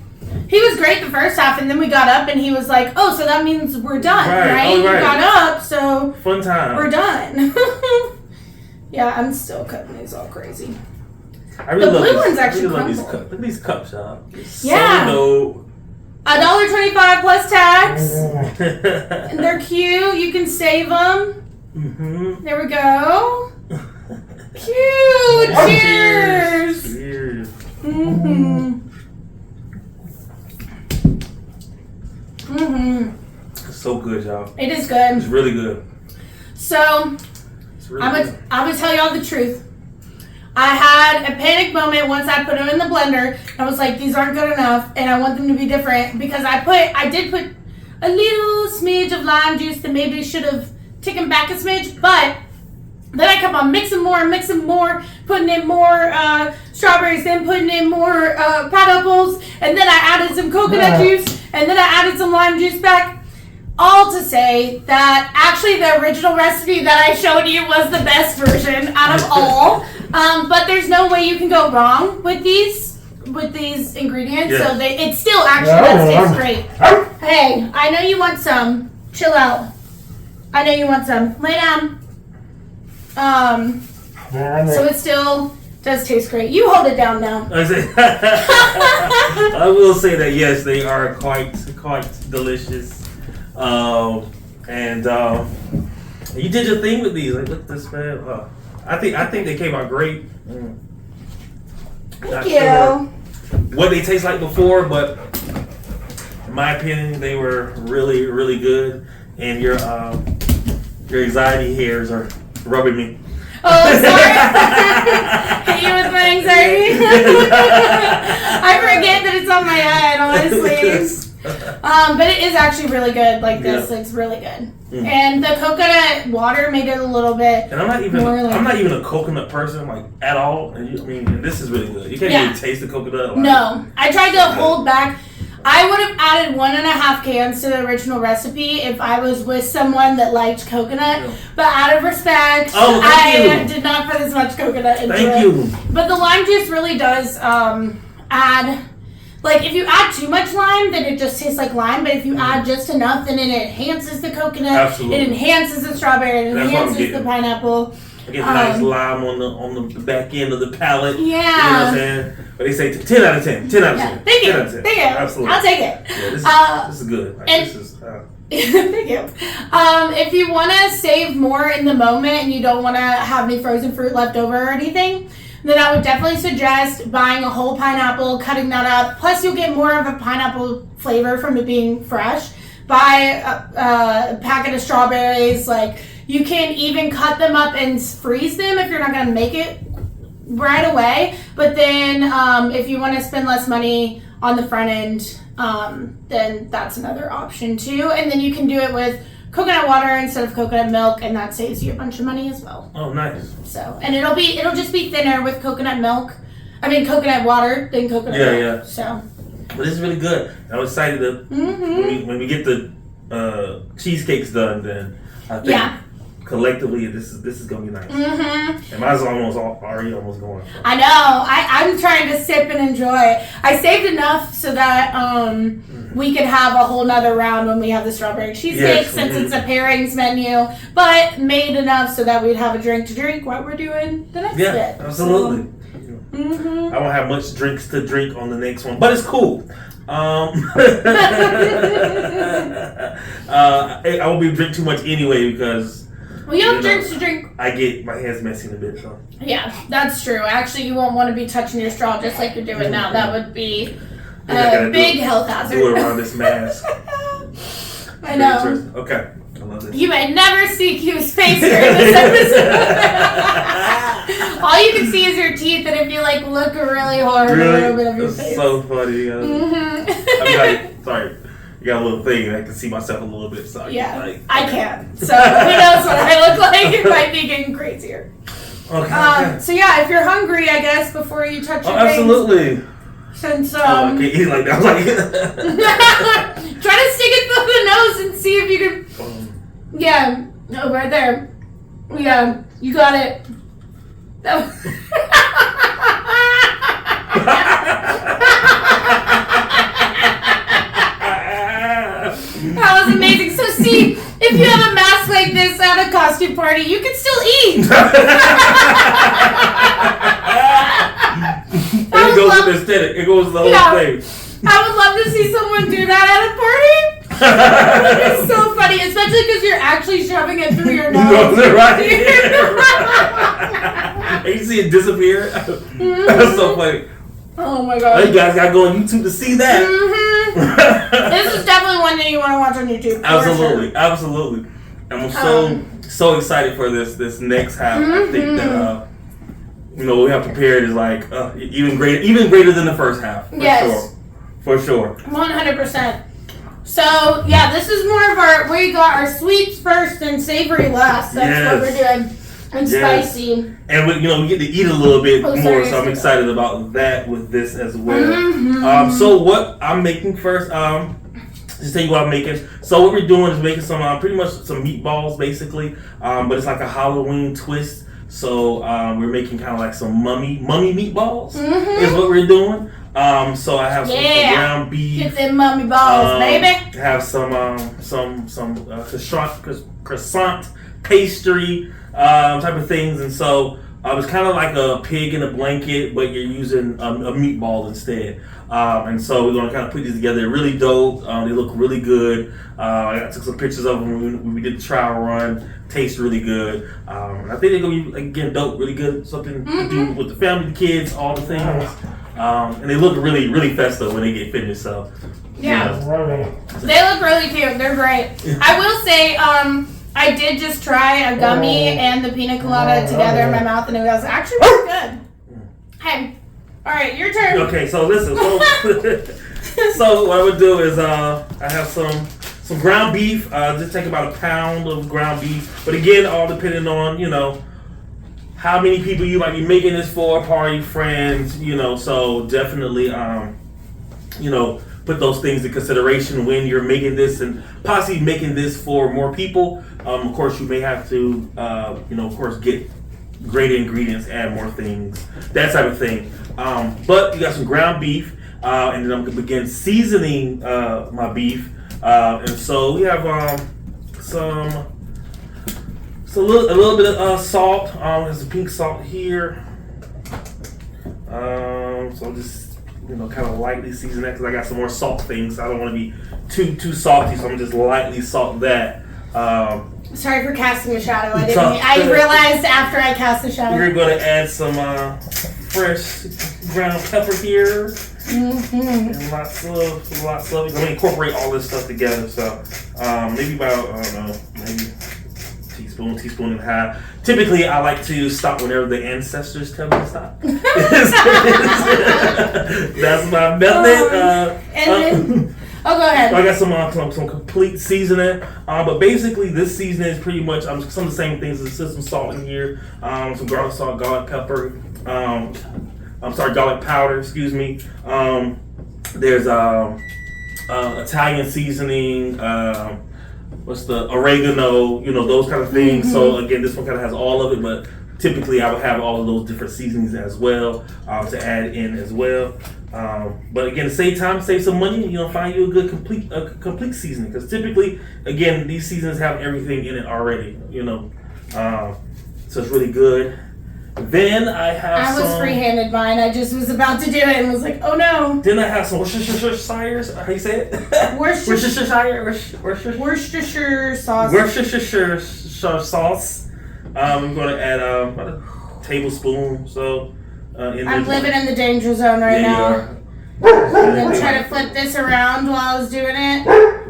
He was great the first half, and then we got up, and he was like, "Oh, so that means we're done, right? Oh, right. We got up, so fun time. We're done." Yeah, I'm still cutting these all crazy. I really the love blue ones actually love crumble. Look at these cups, y'all. Yeah. So $1.25 plus tax. And they're cute. You can save them. Mm-hmm. There we go. Cute. Cheers. Cheers. Mm-hmm. Mm-hmm. It's so good, y'all. It is good. It's really good. So, it's really I'm gonna tell y'all the truth. I had a panic moment once I put them in the blender. I was like, these aren't good enough, and I want them to be different because I did put a little smidge of lime juice that maybe should have taken back a smidge, but then I kept on mixing more, putting in more strawberries, then putting in more pineapples, and then I added some coconut juice, and then I added some lime juice back. All to say that actually the original recipe that I showed you was the best version out of all. But there's no way you can go wrong with these ingredients. Yeah. So it still actually does taste great. Hey, I know you want some. Chill out. I know you want some. Lay down. So it still does taste great. You hold it down now. I will say that yes, they are quite delicious. And you did your thing with these. Like, look at this, man. I think they came out great. Thank you. What they taste like before, but in my opinion, they were really, really good. And your anxiety hairs are rubbing me. Oh, sorry. Hit you with my anxiety. I forget that it's on my head, honestly. Yes. But it is actually really good. Like this, It's really good. Mm. And the coconut water made it a little bit. And I'm not even a coconut person, like, at all. And this is really good. You can't even taste the coconut. Like, no, I tried to hold back. I would have added 1.5 cans to the original recipe if I was with someone that liked coconut. But out of respect, I did not put as much coconut into it. Thank you. But the lime juice really does add. Like, if you add too much lime, then it just tastes like lime. But if you add just enough, then it enhances the coconut. Absolutely. It enhances the strawberry. It enhances the pineapple. I get nice lime on the back end of the palate. Yeah. You know what I'm saying? But they say 10 out of 10. 10 out of 10. Thank you. 10 out of 10. Thank you. Absolutely. I'll take it. Yeah, this is good. Like, and, this is... Thank you. If you want to save more in the moment and you don't want to have any frozen fruit left over or anything, then I would definitely suggest buying a whole pineapple, cutting that up. Plus, you'll get more of a pineapple flavor from it being fresh. Buy a packet of strawberries. Like, you can even cut them up and freeze them if you're not going to make it right away. But then if you want to spend less money on the front end, then that's another option too. And then you can do it with coconut water instead of coconut milk, and that saves you a bunch of money as well. Oh, nice. So, and it'll just be thinner with coconut water than coconut milk. Yeah. So, but this is really good. I'm excited to when we get the cheesecakes done. Then I think collectively this is gonna be nice. Mm-hmm. And mine's already almost going. So. I know. I'm trying to sip and enjoy it. I saved enough so that we could have a whole nother round when we have the strawberry cheesecake since it's a pairings menu, but made enough so that we'd have a drink to drink while we're doing the next bit. Yeah, absolutely. So, I won't have much drinks to drink on the next one, but it's cool. I won't be drinking too much anyway because Well, you have drinks to drink. I get my hands messy in a bit, so. Yeah, that's true. Actually, you won't want to be touching your straw just like you're doing now. That would be a big health hazard. Do it around this mask. I know. Okay. I love this. You may never see Q's face during this episode. All you can see is your teeth, and if you like look really hard, a little bit of your face. So funny. I mean, like, sorry. You got a little thing, and I can see myself a little bit. So yeah, I can't. So who knows what I look like? It might be getting crazier. Okay. So yeah, if you're hungry, I guess before you touch your absolutely. Since I can't eat like that. Like try to stick it through the nose and see if you can. Yeah. No, right there. Yeah, you got it. That was amazing. So see, if you have a mask like this at a costume party, you can still eat. It goes with the aesthetic. It goes with the whole thing. I would love to see someone do that at a party. It's so funny, especially because you're actually shoving it through your nose. Right. And you see it disappear. That's so funny. Oh my god. You guys gotta go on YouTube to see that. This is definitely one that you want to watch on YouTube. Absolutely, absolutely. I'm so excited for this next half. I think that what we have prepared is like even greater than the first half. For sure. 100%. So yeah, this is more of we got our sweets first and savory last. That's what we're doing. And spicy. And we get to eat a little bit more, so I'm excited about that with this as well. So what I'm making first, just tell you what I'm making. So what we're doing is making some pretty much some meatballs basically, but it's like a Halloween twist. So we're making kind of like some mummy meatballs is what we're doing. So I have some ground beef. Get them mummy balls, baby. Have some croissant pastry type of things, and so it's kind of like a pig in a blanket, but you're using a meatball instead. And so we're gonna kind of put these together. They're really dope. They look really good. I took some pictures of them when we did the trial run. Tastes really good. And I think they're gonna be again dope, really good. Something to do with the family, the kids, all the things. And they look really, really festive when they get finished. So yeah, they look really cute. They're great. I will say, I did just try a gummy and the pina colada together in my mouth, and it was actually really good. Hey, all right, your turn. Okay, so listen. So what I would do is I have some ground beef. Just take about a pound of ground beef. But again, all depending on how many people you might be making this for, party, friends, so definitely, put those things in consideration when you're making this and possibly making this for more people. Of course, you may have to, of course, get greater ingredients, add more things, that type of thing. But you got some ground beef, and then I'm going to begin seasoning my beef. And so we have a little bit of salt. There's some pink salt here. So just kind of lightly season that because I got some more salt things. I don't want to be too salty, so I'm just lightly salt that. Sorry for casting a shadow. I realized after I cast a shadow. We're going to add some fresh ground pepper here. And lots of. I'm going to incorporate all this stuff together. So maybe about maybe teaspoon and a half. Typically, I like to stop whenever the ancestors tell me to stop. That's my method. Go ahead. I got some complete seasoning, but basically this seasoning is pretty much some of the same things. There's some salt in here, some garlic salt, garlic pepper. Garlic powder. Excuse me. There's Italian seasoning. What's the oregano? Those kind of things. So again, this one kind of has all of it, but typically I would have all of those different seasonings as well to add in as well. But again, to save time, save some money, find you a good complete seasoning, because typically, again, these seasonings have everything in it already. So it's really good. Then I was free-handed mine. I just was about to do it and was like, oh no. Then I have some Worcestershire. How you say it? Worcestershire sauce. Worcestershire sauce. I'm going to add about a tablespoon. So I'm living in the danger zone right now. I'm gonna try to flip this around while I was doing it.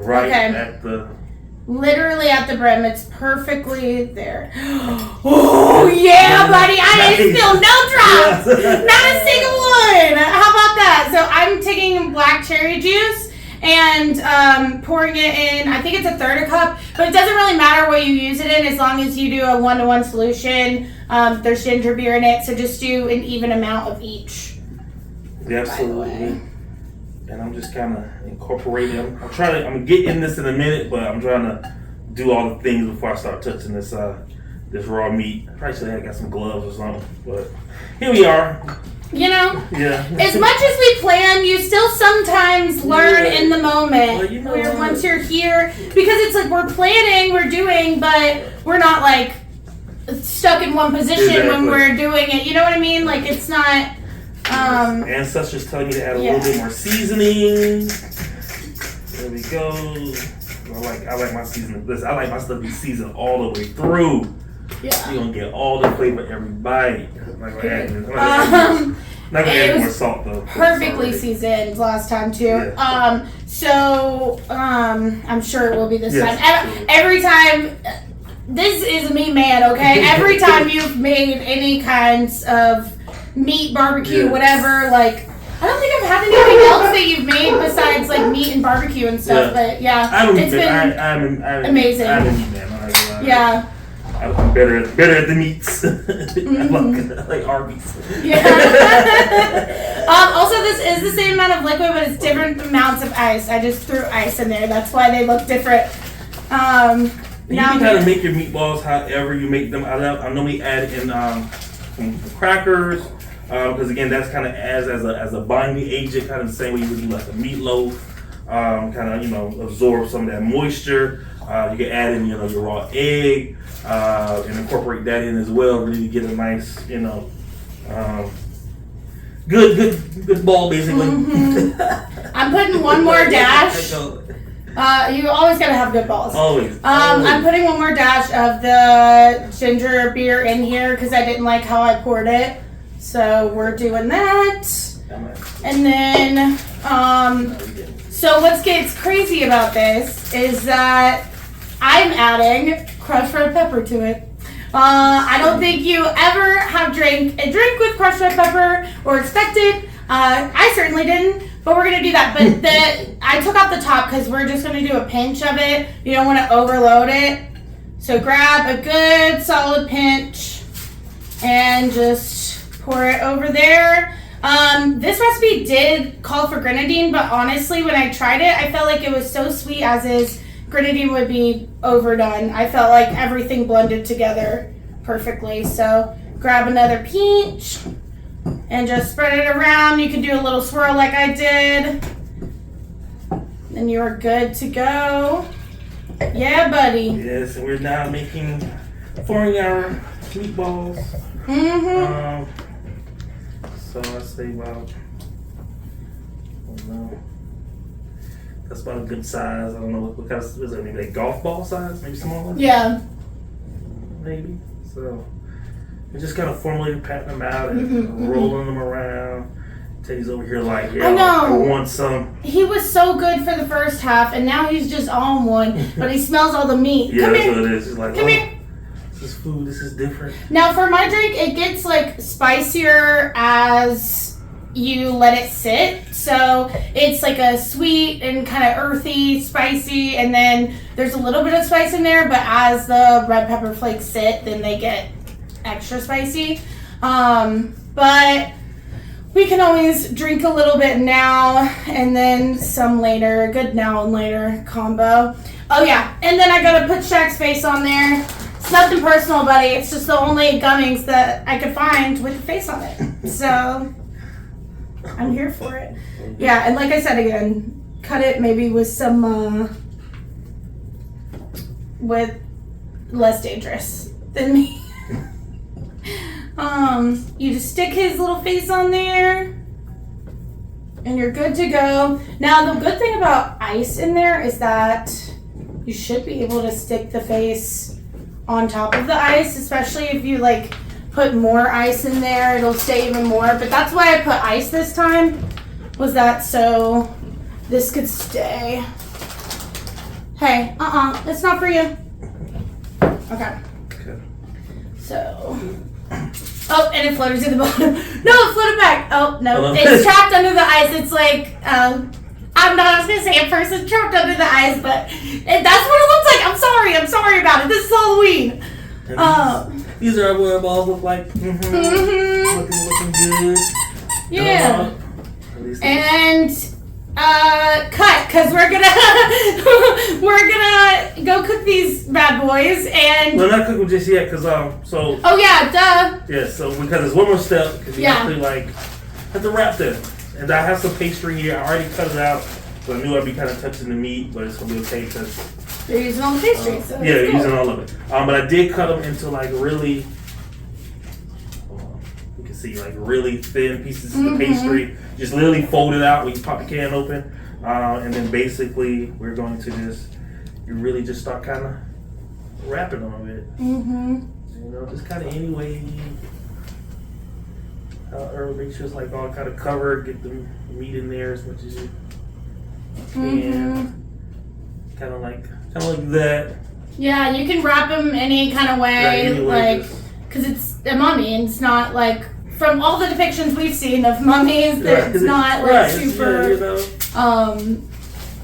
Right at the. Literally at the brim. It's perfectly there. Oh yeah, buddy! I didn't spill no drops. Not a single one. How about that? So I'm taking black cherry juice and pouring it in. I think it's 1/3 cup, but it doesn't really matter what you use it in as long as you do a 1-to-1 solution. There's ginger beer in it, so just do an even amount of each. Yeah, absolutely. And I'm just kind of incorporating. I'm gonna get in this in a minute, but I'm trying to do all the things before I start touching this raw meat. I probably should have got some gloves or something, but here we are. You know, yeah. As much as we plan, you still sometimes learn in the moment. Well, once you're here, because it's like we're planning, we're doing, but we're not like stuck in one position when we're doing it. You know what I mean? Like it's not. Ancestors telling me to add a little bit more seasoning. There we go. I like my seasoning. Listen, I like my stuff to be seasoned all the way through. Yeah. You're gonna get all the flavor every bite. I'm not gonna add more salt though. Perfectly seasoned last time too. Yeah. I'm sure it will be this time. Every time. This is me, man. Okay. Every time you've made any kinds of meat, barbecue, whatever, like I don't think I've had anything else that you've made besides like meat and barbecue and stuff. But it's been amazing. I'm a meat man. Yeah. I'm better at the meats. I like Arby's. Yeah. Also, this is the same amount of liquid, but it's different amounts of ice. I just threw ice in there. That's why they look different. You can kind of make your meatballs however you make them. I normally add in some crackers. Because again, that's kind of as a binding agent, kind of the same way you would do like a meatloaf. Kind of absorb some of that moisture. You can add in your raw egg and incorporate that in as well. Really get a nice good ball basically. Mm-hmm. I'm putting one more dash. You always gotta have good balls. Always. I'm putting one more dash of the ginger beer in here because I didn't like how I poured it. So we're doing that. And then, so what gets crazy about this is that I'm adding crushed red pepper to it. I don't think you ever have drank a drink with crushed red pepper or expected. I certainly didn't, but we're gonna do that. But I took out the top because we're just gonna do a pinch of it. You don't want to overload it. So grab a good solid pinch and just pour it over there. This recipe did call for grenadine, but honestly, when I tried it, I felt like it was so sweet as is. Grenadine would be overdone. I felt like everything blended together perfectly. So grab another pinch and just spread it around. You can do a little swirl like I did. And you're good to go. Yeah, buddy. Yes, and we're now forming our meatballs. Mm-hmm. So let's say about, that's about a good size. I don't know what kind of, is it maybe like golf ball size? Maybe smaller? Yeah. Maybe. So we just kind of formally patting them out and rolling them around. Teddy's over here like, yeah, I want some. He was so good for the first half, and now he's just on one, but he smells all the meat. Yeah, Come that's here. what it is. He's like, Come here. This is food. This is different. Now, for my drink, it gets like spicier as you let it sit. So it's like a sweet and kind of earthy, spicy, and then there's a little bit of spice in there. But as the red pepper flakes sit, then they get extra spicy. But we can always drink a little bit now and then some later. A good now and later combo. Oh yeah, and then I gotta put Shaq's face on there. It's nothing personal, buddy. It's just the only gummies that I could find with the face on it. So I'm here for it. Yeah, and like I said again, cut it maybe with some with less dangerous than me. You just stick his little face on there and you're good to go. Now the good thing about ice in there is that you should be able to stick the face on top of the ice, especially if you like put more ice in there, it'll stay even more. But that's why I put ice this time, was that so this could stay. Hey, it's not for you. Okay. So, oh, and it floated to the bottom. No, it floated back. Oh, no, it's trapped under the ice. It's like, I was going to say a person trapped under the ice, but that's what it looks like. I'm sorry about it. This is Halloween. These are where balls look like. Looking good. Yeah. And cut, because we're gonna go cook these bad boys. And we're not cooking just yet, because so. Oh yeah, duh. Yeah, so because there's one more step, because you actually have to wrap them. And I have some pastry here. I already cut it out, so I knew I'd be kind of touching the meat, but it's gonna be okay because you're using all the pastry. So yeah, you're using all of it. But I did cut them into like really. You can see like really thin pieces of the pastry. Just literally fold it out when you pop the can open, and then basically we're going to you really just start kind of wrapping on it. You know, just kind of any way. Make sure it's like all kind of covered. Get the meat in there as much as you can. Kind of like that. Yeah, you can wrap them any kind of way, like because it's a mummy and it's not like. From all the depictions we've seen of mummies, it's not like super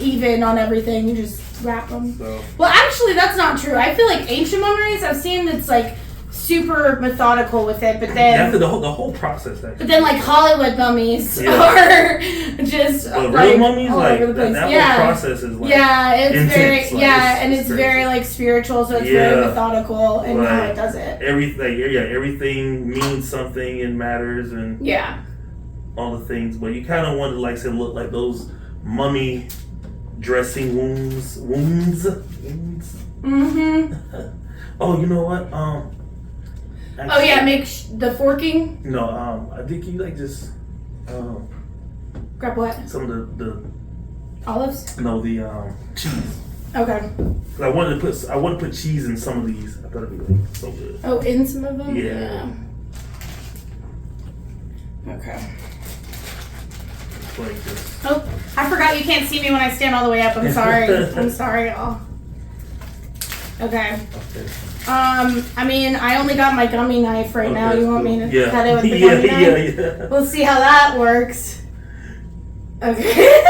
even on everything. You just wrap them. So. Well, actually, that's not true. I feel like ancient mummies, I've seen it's like super methodical with it, but then the whole process. Actually. But then like Hollywood mummies are just real mummies, like that whole process is like it's intense, very and it's crazy. Very like spiritual, so it's very methodical in how it does it. Everything means something and matters and all the things. But you kind of want to like say look like those mummy dressing wounds. Oh, you know what? Actually, make the forking. No, I think you like just grab what? Some of the olives. No, the cheese. Okay. I wanted to put cheese in some of these. I thought it'd be like so good. Oh, in some of them. Yeah. Okay. Like this. Oh, I forgot you can't see me when I stand all the way up. I'm sorry. I'm sorry, y'all. Okay. I mean, I only got my gummy knife right now. You want me to cut it with the gummy knife? Yeah. We'll see how that works. Okay.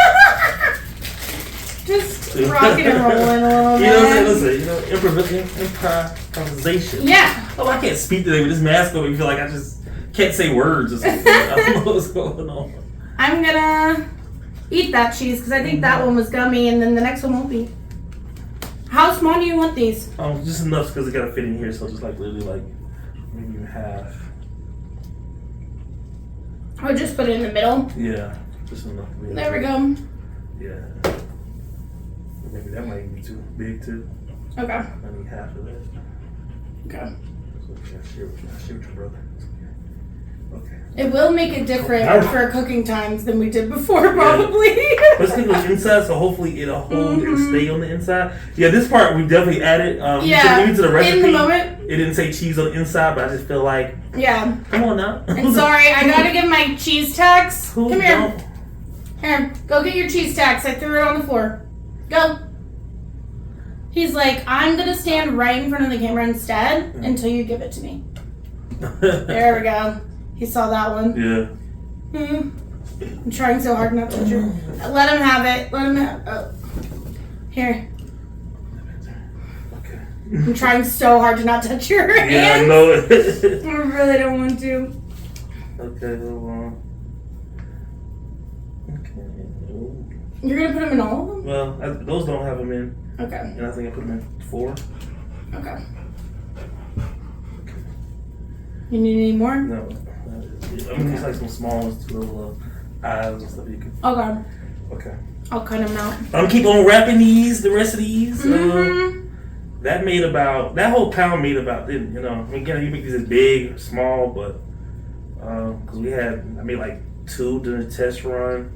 Just rocking and rolling a little bit. Listen, improvisation. Yeah. Oh, I can't speak today with this mask over. You feel like I just can't say words or something. I don't know what's going on. I'm gonna eat that cheese because I think that one was gummy and then the next one won't be. How small do you want these? Just enough because it gotta fit in here, so just like literally like maybe half. Or just put it in the middle? Yeah, just enough. There we go. Yeah. Maybe that might be too big too. Okay. I need half of that. Okay. So I share with your brother. Okay. It will make it different for cooking times than we did before, probably. Let's take the inside, so hopefully it'll hold and stay on the inside. Yeah, this part we definitely added. Maybe to the recipe. In the moment. It didn't say cheese on the inside, but I just feel like. Yeah. Come on now. And sorry, I gotta give my cheese tacks. Come here. Here, go get your cheese tacks. I threw it on the floor. Go. He's like, I'm gonna stand right in front of the camera instead until you give it to me. There we go. He saw that one. Yeah. I'm trying so hard not to touch her. Let him have it. Let him have. Oh. Here. Okay. I'm trying so hard to not touch your hands. Yeah, I know it. I really don't want to. Okay, hold on. Okay. You're gonna put them in all of them? Well, those don't have them in. Okay. And I think I put them in 4. Okay. You need any more? No. I'm gonna use like some small ones, little eyes and stuff you can. Okay. Okay. I'll cut them out. I'm keep on wrapping the rest of these. That whole pound made about, again, you make these as big or small, but, cause I made like 2 during the test run.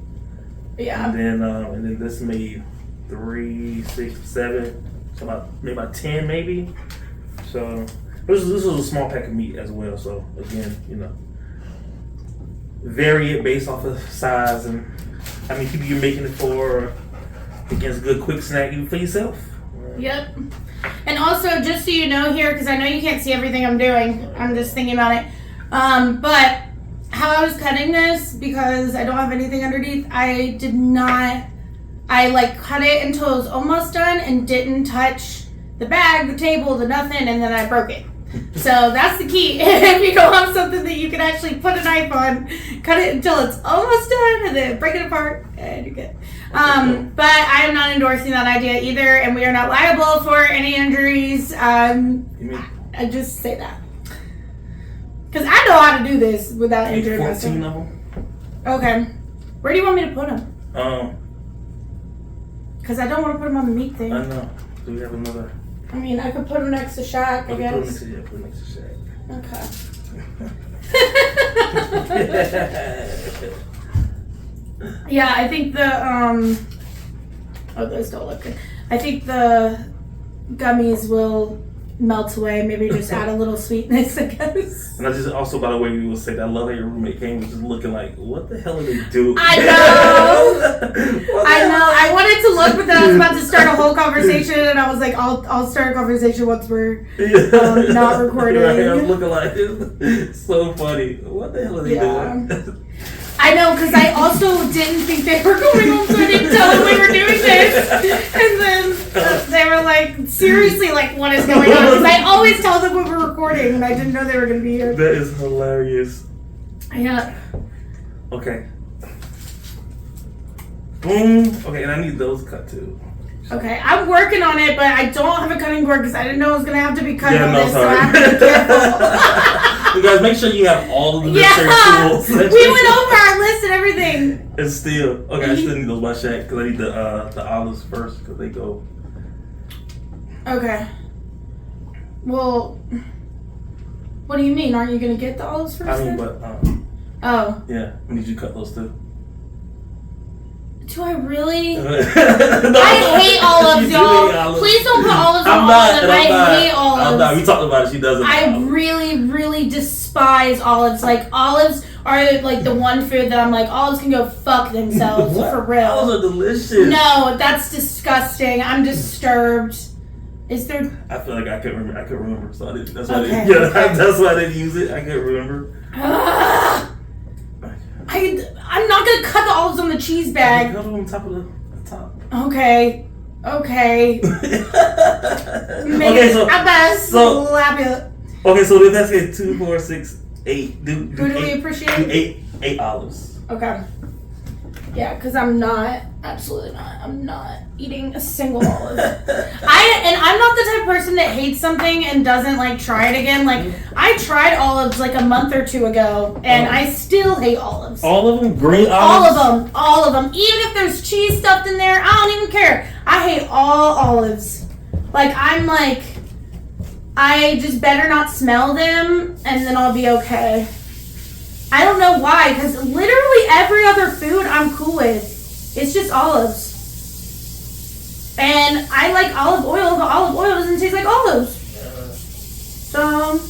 Yeah. And then this made 3, 6, 7, so maybe about 10 maybe. So this is a small pack of meat as well. So again, vary it based off of size and how many people you're making it for. Or against a good quick snack even for yourself. Yep. And also, just so you know here, because I know you can't see everything I'm doing, I'm just thinking about it. But how I was cutting this, because I don't have anything underneath, I cut it until it was almost done and didn't touch the bag, the table, the nothing, and then I broke it. So that's the key. If you don't have something that you can actually put a knife on, cut it until it's almost done and then break it apart and you're good. But I am not endorsing that idea either, and we are not liable for any injuries. I just say that. Because I know how to do this without injuring myself. 14 of them. Okay. Where do you want me to put them? Because I don't want to put them on the meat thing. I know. Do we have another? I mean, I could put them next to Shaq, I guess. Put them next to Shaq. Okay. Yeah, I think those don't look good. I think the gummies will melt away. Maybe just add a little sweetness, I guess. And I just also, by the way, we will say that I love that your roommate came just looking like, what the hell are they doing? I know. I wanted to look, but then I was about to start a whole conversation, and I was like, I'll start a conversation once we're not recording. Right, I was looking like, it's so funny. What the hell are they doing? I know, because I also didn't think they were going home, so I didn't tell them we were doing this. And then they were like, seriously, like, what is going on? Because I always tell them when we're recording, and I didn't know they were going to be here. That is hilarious. Yeah. Okay. Boom. Okay, and I need those cut too. Okay, I'm working on it, but I don't have a cutting board because I didn't know it was going to have to be cut on this, sorry. so I have to be careful. You guys, make sure you have all of the necessary tools. We went over our list and everything. And still, okay, I still need those by Shaq because I need the olives first because they go. Okay. Well, what do you mean? Aren't you going to get the olives first? I mean, but oh. Yeah, I need you to cut those too. Do I really? No. I hate olives, y'all. Please don't put olives on olives. I hate olives. I'm not. We talked about it. She doesn't. I really, really despise olives. Like, olives are like the one food that I'm like, olives can go fuck themselves. For real. Olives are delicious. No, that's disgusting. I'm disturbed. Is there? I feel like I could remember. I could remember, so I didn't. That's why. Okay. That's why I didn't use it. I couldn't remember. I'm not gonna cut the olives on the cheese bag. Cut them on top of the top. Okay. Okay, Maybe I better slap it. Okay, so if that's it, 2, 4, 6, 8. Who do we appreciate? Do 8 olives. Okay. Yeah, because I'm not eating a single olive. I'm not the type of person that hates something and doesn't like try it again. Like, I tried olives like a month or 2 ago, and I still hate olives. All of them? Green olives? All of them. Even if there's cheese stuffed in there, I don't even care. I hate all olives. Like, I'm like, I just better not smell them, and then I'll be okay. I don't know why, because literally every other food I'm cool with. It's just olives. And I like olive oil, but olive oil doesn't taste like olives. So,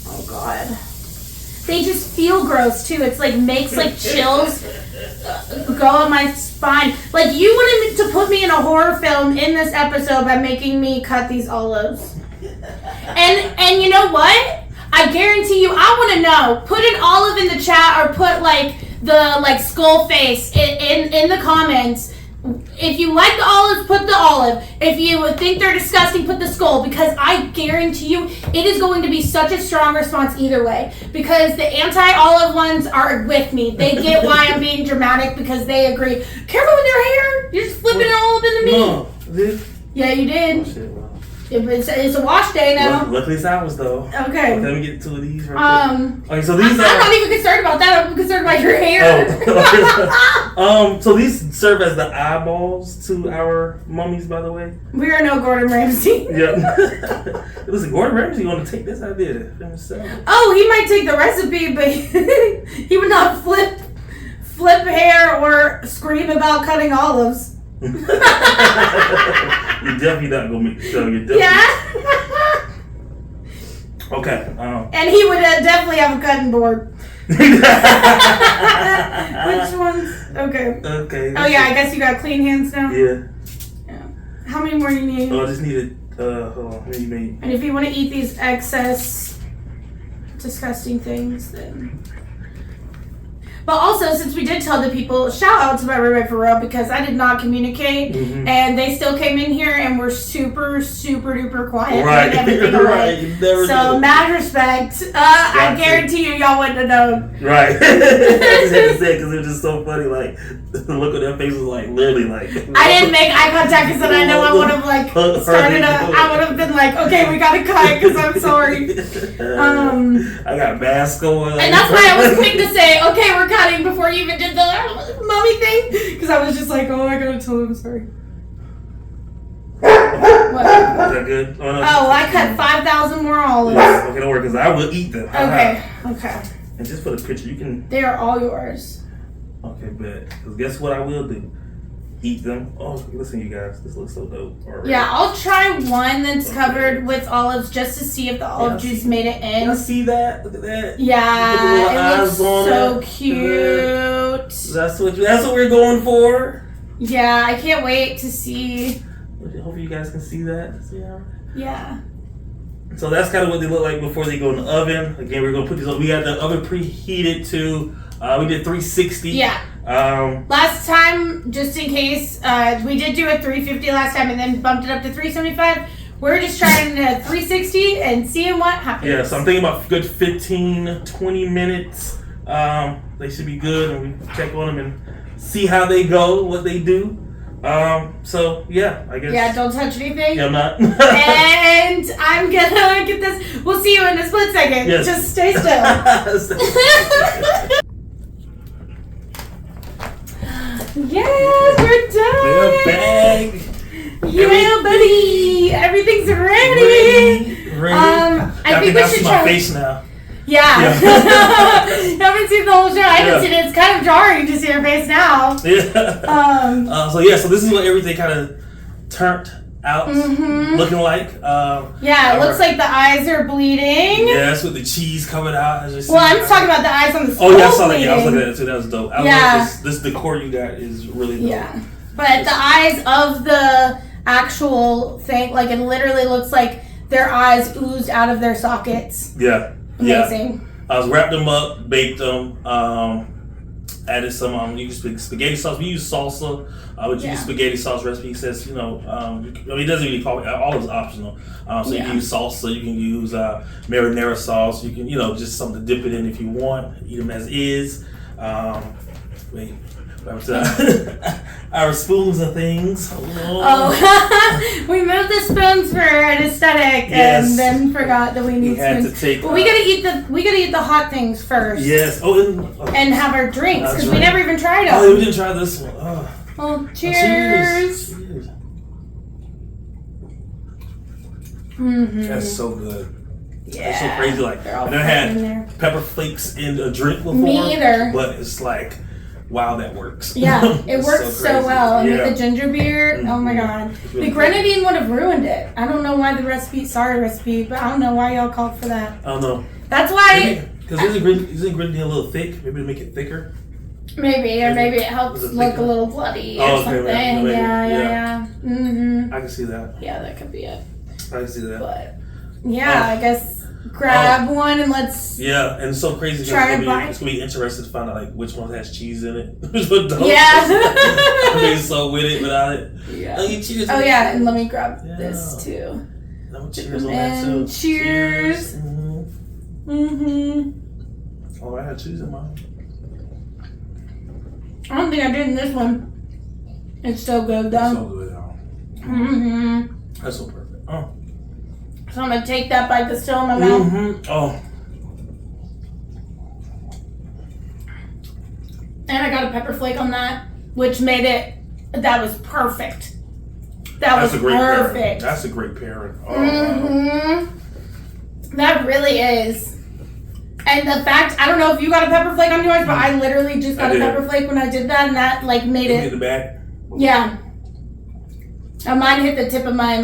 oh God. They just feel gross too. It's like, makes like chills go on my spine. Like, you wanted to put me in a horror film in this episode by making me cut these olives. And you know what? I guarantee you, I want to know. Put an olive in the chat, or put like the skull face in the comments. If you like the olives, put the olive. If you think they're disgusting, put the skull, because I guarantee you it is going to be such a strong response either way, because the anti-olive ones are with me. They get why I'm being dramatic, because they agree. Careful with your hair. You're just flipping it all up into me. No, did? Yeah, you did. Oh, shit, wow. It's a wash day now. Luckily it's ours though. Okay. Let me get 2 of these right there. Okay, so these I'm not even concerned about that. I'm concerned about your hair. Oh. So these serve as the eyeballs to our mummies, by the way. We are no Gordon Ramsay. Yeah. Listen, Gordon Ramsay, you want to take this idea? Oh, he might take the recipe, but he would not flip hair or scream about cutting olives. You're definitely not gonna make the show. You're definitely. Yeah. Okay. And he would definitely have a cutting board. Which ones? Okay. Okay. Oh yeah, I guess you got clean hands now. Yeah. How many more do you need? Oh, I just needed. Hold on. Maybe. And if you want to eat these excess disgusting things, then. But also, since we did tell the people, shout out to my roommate for real, because I did not communicate, and they still came in here and were super, super duper quiet. Right, and everything right. So, mad respect. I guarantee you, y'all wouldn't have known. Right. I just had to say it because it was just so funny. Like, the look on their faces, like, literally, like. I didn't make eye contact because then I know I would have, like, started I would have been like, okay, we gotta cut because I'm sorry. I got a mask on. And that's why I was quick to say, okay, we're cutting before you even did the mummy thing. Because I was just like, oh, I gotta tell them sorry. What? Is that good? Oh, no. I cut 5,000 more olives. Okay, don't worry, because I will eat them. Okay. And just for the picture, you can. They are all yours. Okay, bet. Because guess what I will do? Eat them. Oh, listen, you guys. This looks so dope. Already. Yeah, I'll try one that's covered with olives just to see if the olive juice made it in. Y'all see that? Look at that. Yeah, it looks so cute. That's what we're going for. Yeah, I can't wait to see. Hopefully you guys can see that. See how? Yeah. So that's kind of what they look like before they go in the oven. Again, we're gonna put these on. We got the oven preheated to. We did 360. Yeah. Last time, just in case, we did do a 350 last time and then bumped it up to 375. We're just trying 360 and seeing what happens. Yeah, so I'm thinking about good 15, 20 minutes. They should be good, and we check on them and see how they go, what they do. So yeah, I guess. Yeah, don't touch anything. Yeah, I'm not. And I'm gonna get this. We'll see you in a split second. Yes. Just stay still. Yes, we're done. Bag. Yeah, buddy. Everything's ready. I think we should see my face now. Yeah. You haven't seen the whole show. I haven't seen it. It's kind of jarring to see your face now. Yeah. So this is what everything kind of turned out looking like. It looks like the eyes are bleeding. Yeah, that's with the cheese coming out. I'm talking about the eyes on the skull. Oh yeah, I saw that. Yeah, I was looking at it too. That was dope. I love this decor you got is really dope. Yeah, but the eyes of the actual thing, like it literally looks like their eyes oozed out of their sockets. Yeah. Amazing. Yeah. I was wrapped them up, baked them, added some spaghetti sauce. We use salsa. But you use spaghetti sauce recipe. He says, he doesn't really call it, all is optional. So you can use salsa, you can use marinara sauce, you can, just something to dip it in if you want. Eat them as is. Our spoons and things. Oh, we moved the spoons for an aesthetic, and then forgot that we need spoons. But we gotta eat the hot things first. Yes. And have our drinks because we never even tried them. Oh, we didn't try this one. Oh. Well, cheers. Cheers. That's so good. Yeah. It's so crazy. Like I never had pepper flakes in a drink before. Me either. But it's like. Wow, that works. Yeah, it works so well. And with the ginger beer, oh my god. The grenadine would have ruined it. I don't know why the recipe, but I don't know why y'all called for that. I don't know. That's why. Because isn't grenadine a little thick? Maybe to make it thicker? Maybe it helps look a little bloody or something. Maybe. Yeah. Mm-hmm. I can see that. Yeah, that could be it. I can see that. But, I guess. Grab one and let's. Yeah, and it's so crazy. It's gonna be interesting to find out like which one has cheese in it, which one don't. Yeah, I'm being so with it without it. Yeah. Cheers. Oh yeah, and let me grab this too. Cheers on that too. Cheers. Oh, I had cheese in mine. I don't think I did in this one. It's so good though. It's so good, y'all. That's so perfect. Oh. So I'm gonna take that bite that's still in my mouth. Oh. And I got a pepper flake on that, which made it. That was perfect. That's a great perfect. Pairing. That's a great pairing. Oh, wow. That really is. And the fact, I don't know if you got a pepper flake on yours, but I literally just got a pepper flake when I did that, and that like made it. Get the back. Yeah. Mine hit the tip of my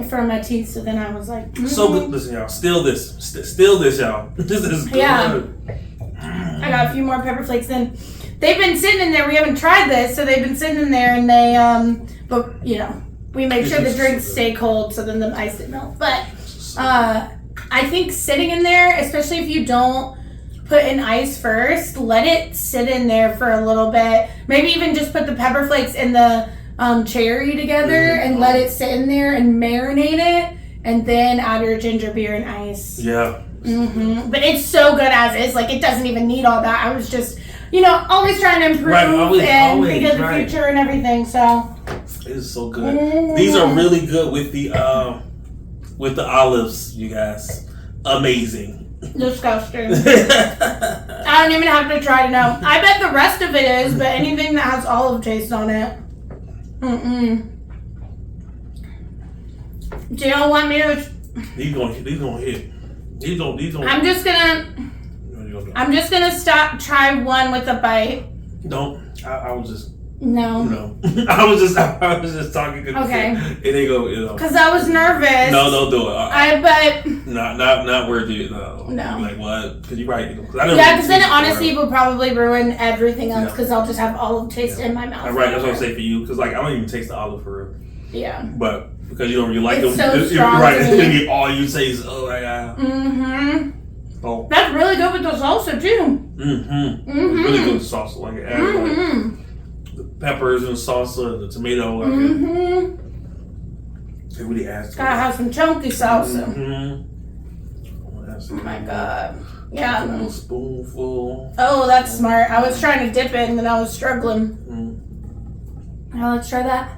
front of my teeth, so then I was like, so good. Listen, y'all. Still this, y'all. This is good. Yeah. I got a few more pepper flakes in. They've been sitting in there. We haven't tried this, so they've been sitting in there, and they but you know, we make sure the drinks stay cold, so then the ice didn't melt. But I think sitting in there, especially if you don't put in ice first, let it sit in there for a little bit. Maybe even just put the pepper flakes in the cherry together and let it sit in there and marinate it, and then add your ginger beer and ice. Yeah. But it's so good as is. Like, it doesn't even need all that. I was just, you know, always trying to improve and think of the future and everything. So it is so good. These are really good with the olives, you guys. Amazing. Disgusting. I don't even have to try to know. I bet the rest of it is, but anything that has olive taste on it. Do y'all want me to? He's gonna hit. He's gonna. I'm just gonna stop. Try one with a bite. Don't. I was just. No. You know. I was just talking. Okay. And they go. You know. Because I was nervous. No, don't do it. I bet. Not worth it. No. Like what? Because you're right. Because then it honestly will probably ruin everything else. Because I'll just have olive taste in my mouth. Right. That's what I'm saying for you. Because like I don't even taste the olive for real. Yeah. But because you don't really like them, so strong. Right? All you say is, "Oh my god." Oh. That's really good with the salsa too. Really good salsa. Like it adds like the peppers and salsa and the tomato. Like it really adds. Gotta have some chunky salsa. Oh my god. Yeah. A spoonful. Oh, that's smart. I was trying to dip it and then I was struggling. Now let's try that.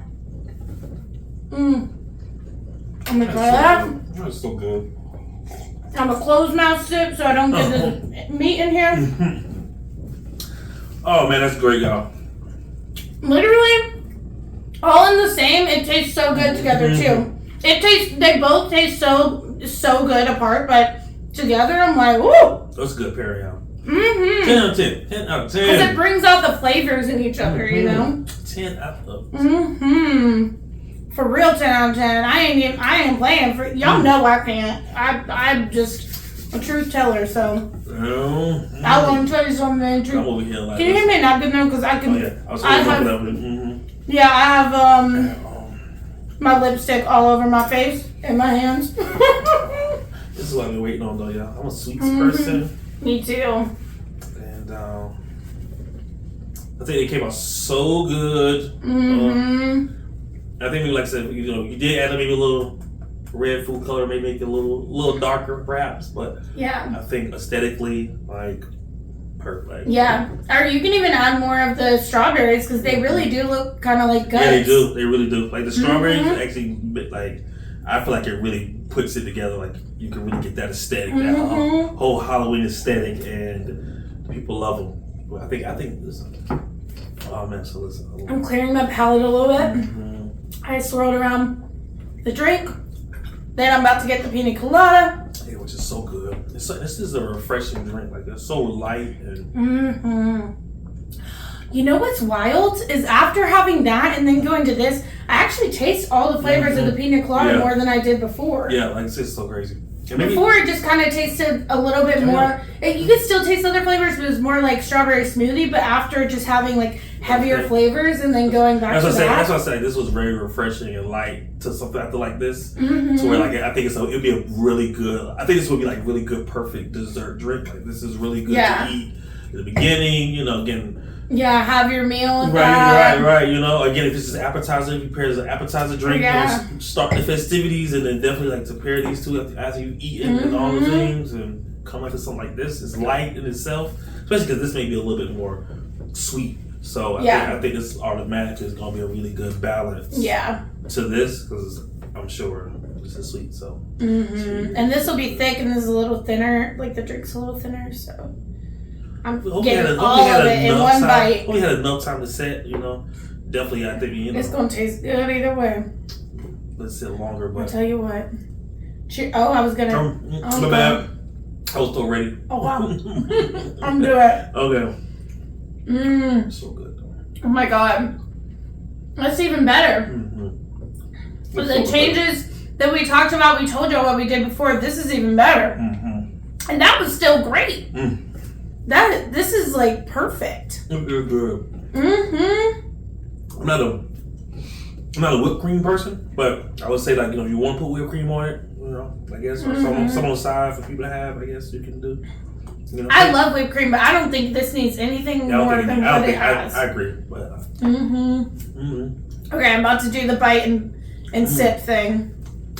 I'm gonna try that. That's so good. I'm a closed mouth sip so I don't get the meat in here. Oh man, that's great, y'all. Literally, all in the same. It tastes so good together too. They both taste so good apart, but together I'm like, woo! That's a good pairing, y'all. 10 out of 10. 10 out of 10. Because it brings out the flavors in each other, you know? 10 out of 10. For real, 10 out of 10. I ain't playing for y'all. Know I can't. I'm just a truth teller. So I want to tell you something. I'm over here like. Can you hear me now? Good now, because I can. Oh yeah, I was looking up. Yeah, I have my lipstick all over my face and my hands. This is what I've been waiting on, though, y'all. I'm a sweets person. Me too. And I think it came out so good. I think, like I said, you know, you did add maybe a little red food color, maybe make it a little darker, perhaps. But yeah, I think aesthetically, like, perfect. Yeah, or you can even add more of the strawberries because they really do look kind of like guts. Yeah, they do. They really do. Like the strawberries, actually, like I feel like it really puts it together. Like you can really get that aesthetic, that whole Halloween aesthetic, and people love them. I think this. Oh man, so listen. I'm clearing my palate a little bit. I swirled around the drink. Then I'm about to get the pina colada. Yeah, which is so good. This is a refreshing drink. Like it's so light and. You know what's wild is after having that and then going to this, I actually taste all the flavors of the pina colada more than I did before. Yeah, like it's just so crazy. Before it just kind of tasted a little bit more. You could still taste other flavors, but it was more like strawberry smoothie. But after just having like heavier flavors and then going back to that. That's what I said. This was very refreshing and light to something after like this. To where like I think it'd be a really good. I think this would be like really good, perfect dessert drink. Like this is really good to eat in the beginning. You know, again. Yeah, have your meal with that. Right. You know, again, if this is appetizer, you pair as an appetizer drink. You know, start the festivities, and then definitely like to pair these two after you've eaten and all the things, and come into something like this. It's light in itself, especially because this may be a little bit more sweet. So I think this automatically is going to be a really good balance. Yeah. To this, because I'm sure this is sweet. So. And this will be thick, and this is a little thinner. Like the drink's a little thinner, so. I'm getting all of it in one bite. We had enough time to set, you know. Definitely, I think, you know. It's going to taste good either way. Let's sit longer, but. I'll tell you what. I was going to. My bad. I was still ready. Oh, wow. I'm doing it. Okay. So good. Oh, my God. That's even better. The changes that we talked about, we told you what we did before. This is even better. And that was still great. This is like perfect. It's good. I'm not a whipped cream person, but I would say like, if you want to put whipped cream on it, I guess or some on the side for people to have, I guess you can do. I love whipped cream, but I don't think this needs anything more than what it has. I agree. But, Okay, I'm about to do the bite and sip thing.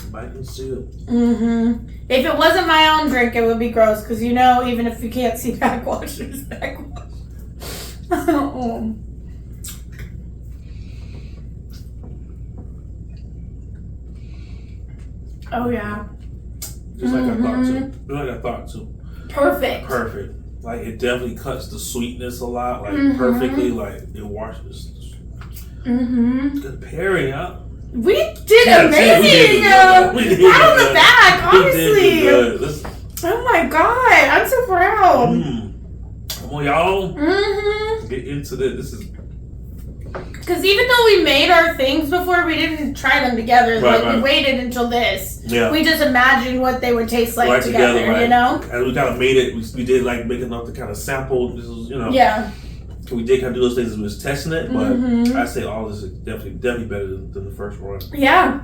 Bite and sip. If it wasn't my own drink, it would be gross, because even if you can't see backwash, there's backwash. Oh yeah. Just like I thought too. Perfect. Like it definitely cuts the sweetness a lot, like perfectly. Like it washes. Good pairing, huh? We did amazing. Pat on the back, honestly. Oh my god, I'm so proud. Come on, y'all. Get into this. This is. Because even though we made our things before, we didn't try them together. We waited until this. Yeah. We just imagined what they would taste like together, And we kind of made it. We did like make enough to kind of sample. This was, Yeah. We did kind of do those things as we was testing it, but I say all this is definitely better than the first one. Yeah,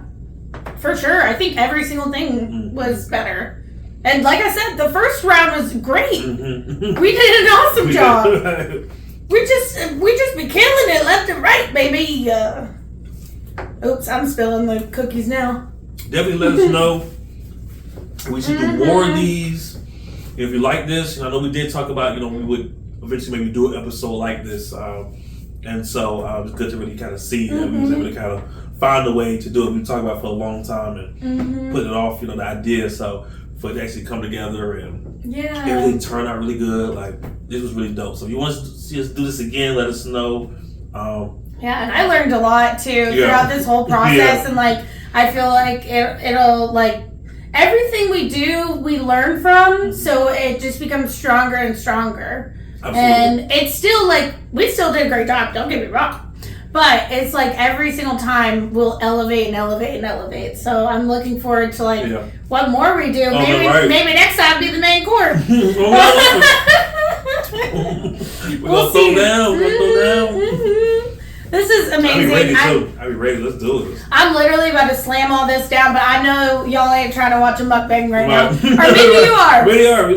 for sure. I think every single thing was better. And like I said, the first round was great. We did an awesome job. We just be killing it left and right, baby. Oops, I'm spilling the cookies now. Definitely let us know. We should do more of these. If you like this, I know we did talk about, we would eventually maybe do an episode like this. And so it's good to really kind of see that we was able to kind of find a way to do it. We talked about it for a long time and put it off, the idea. So for it to actually come together and everything turned out really good. Like this was really dope. So if you want to see us do this again, let us know. And I learned a lot too throughout this whole process, and like I feel like it'll like everything we do, we learn from, so it just becomes stronger and stronger. Absolutely. And it's still like we still did a great job. Don't get me wrong. But it's like every single time we'll elevate and elevate and elevate. So I'm looking forward to like what more we do. Maybe next time be the main course. We'll throw down. This is amazing. I'll be ready. Let's do it. I'm literally about to slam all this down, but I know y'all ain't trying to watch a mukbang right now. Or maybe you are. Maybe are.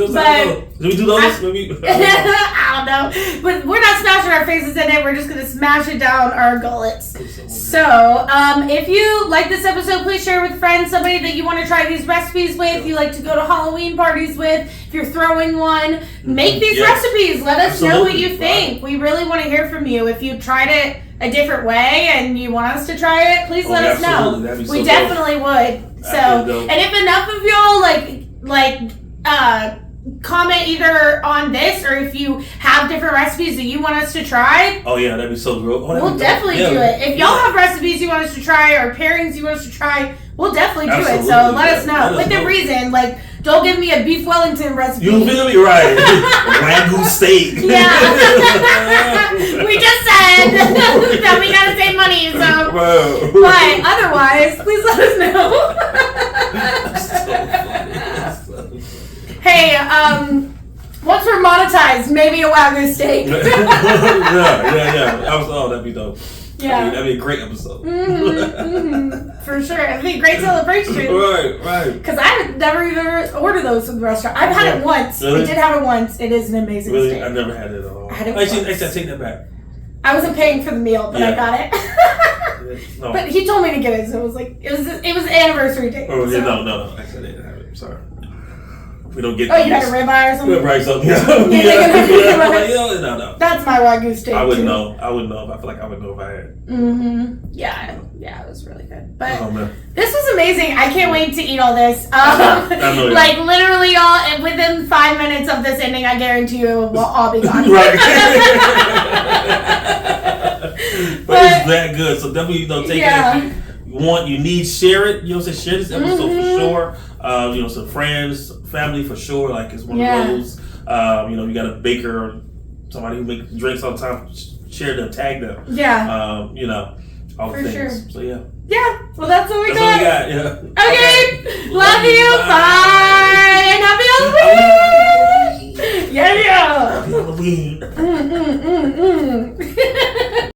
Do we do those? Maybe. I don't know. But we're not smashing our faces in it. We're just going to smash it down our gullets. So, if you like this episode, please share with friends, somebody that you want to try these recipes with, you like to go to Halloween parties with, if you're throwing one, make these recipes. Let us know what you think. We really want to hear from you. If you tried it a different way and you want us to try it, please let us know. We definitely would. So, and if enough of y'all comment either on this or if you have different recipes that you want us to try. Oh yeah, that'd be so good. We'll definitely do it. If y'all have recipes you want us to try or pairings you want us to try, we'll definitely do it. So let us know. Within reason, like don't give me a beef Wellington recipe. You feel me? Right. Wagyu steak. Yeah. We just said that we gotta save money, so but otherwise, please let us know. Hey, once we're monetized, maybe a Wagyu steak. Yeah. That'd be dope. Yeah. That'd be a great episode. For sure. It'd be a great celebration. Right. Because I would never even order those from the restaurant. I've had it once. Really? I did have it once. It is an amazing steak. I never had it at all. I had it Actually, I take that back. I wasn't paying for the meal, but I got it. No. But he told me to get it, so it was like it was an anniversary date. Oh so. No. Actually, I didn't have it. I'm sorry. We don't get. Oh, you had a ribeye or something? Ribeye something. No. That's my Wagyu steak. I wouldn't know. I feel like I would know if I had. Yeah, it was really good. But this was amazing. I can't wait to eat all this. I know, like literally, y'all. And within 5 minutes of this ending, I guarantee you, we'll all be gone. Right. But it's that good. So definitely, take it. If you need, share it. Share this episode for sure. Some friends, family for sure. Like it's one of those. You got a baker or somebody who makes drinks all the time. Share them, tag them. all the For things. sure. So yeah. Yeah. Well, that's what we That's got. what we got. Yeah. Okay. Love you. Bye. And happy Halloween. Yeah. Happy Halloween.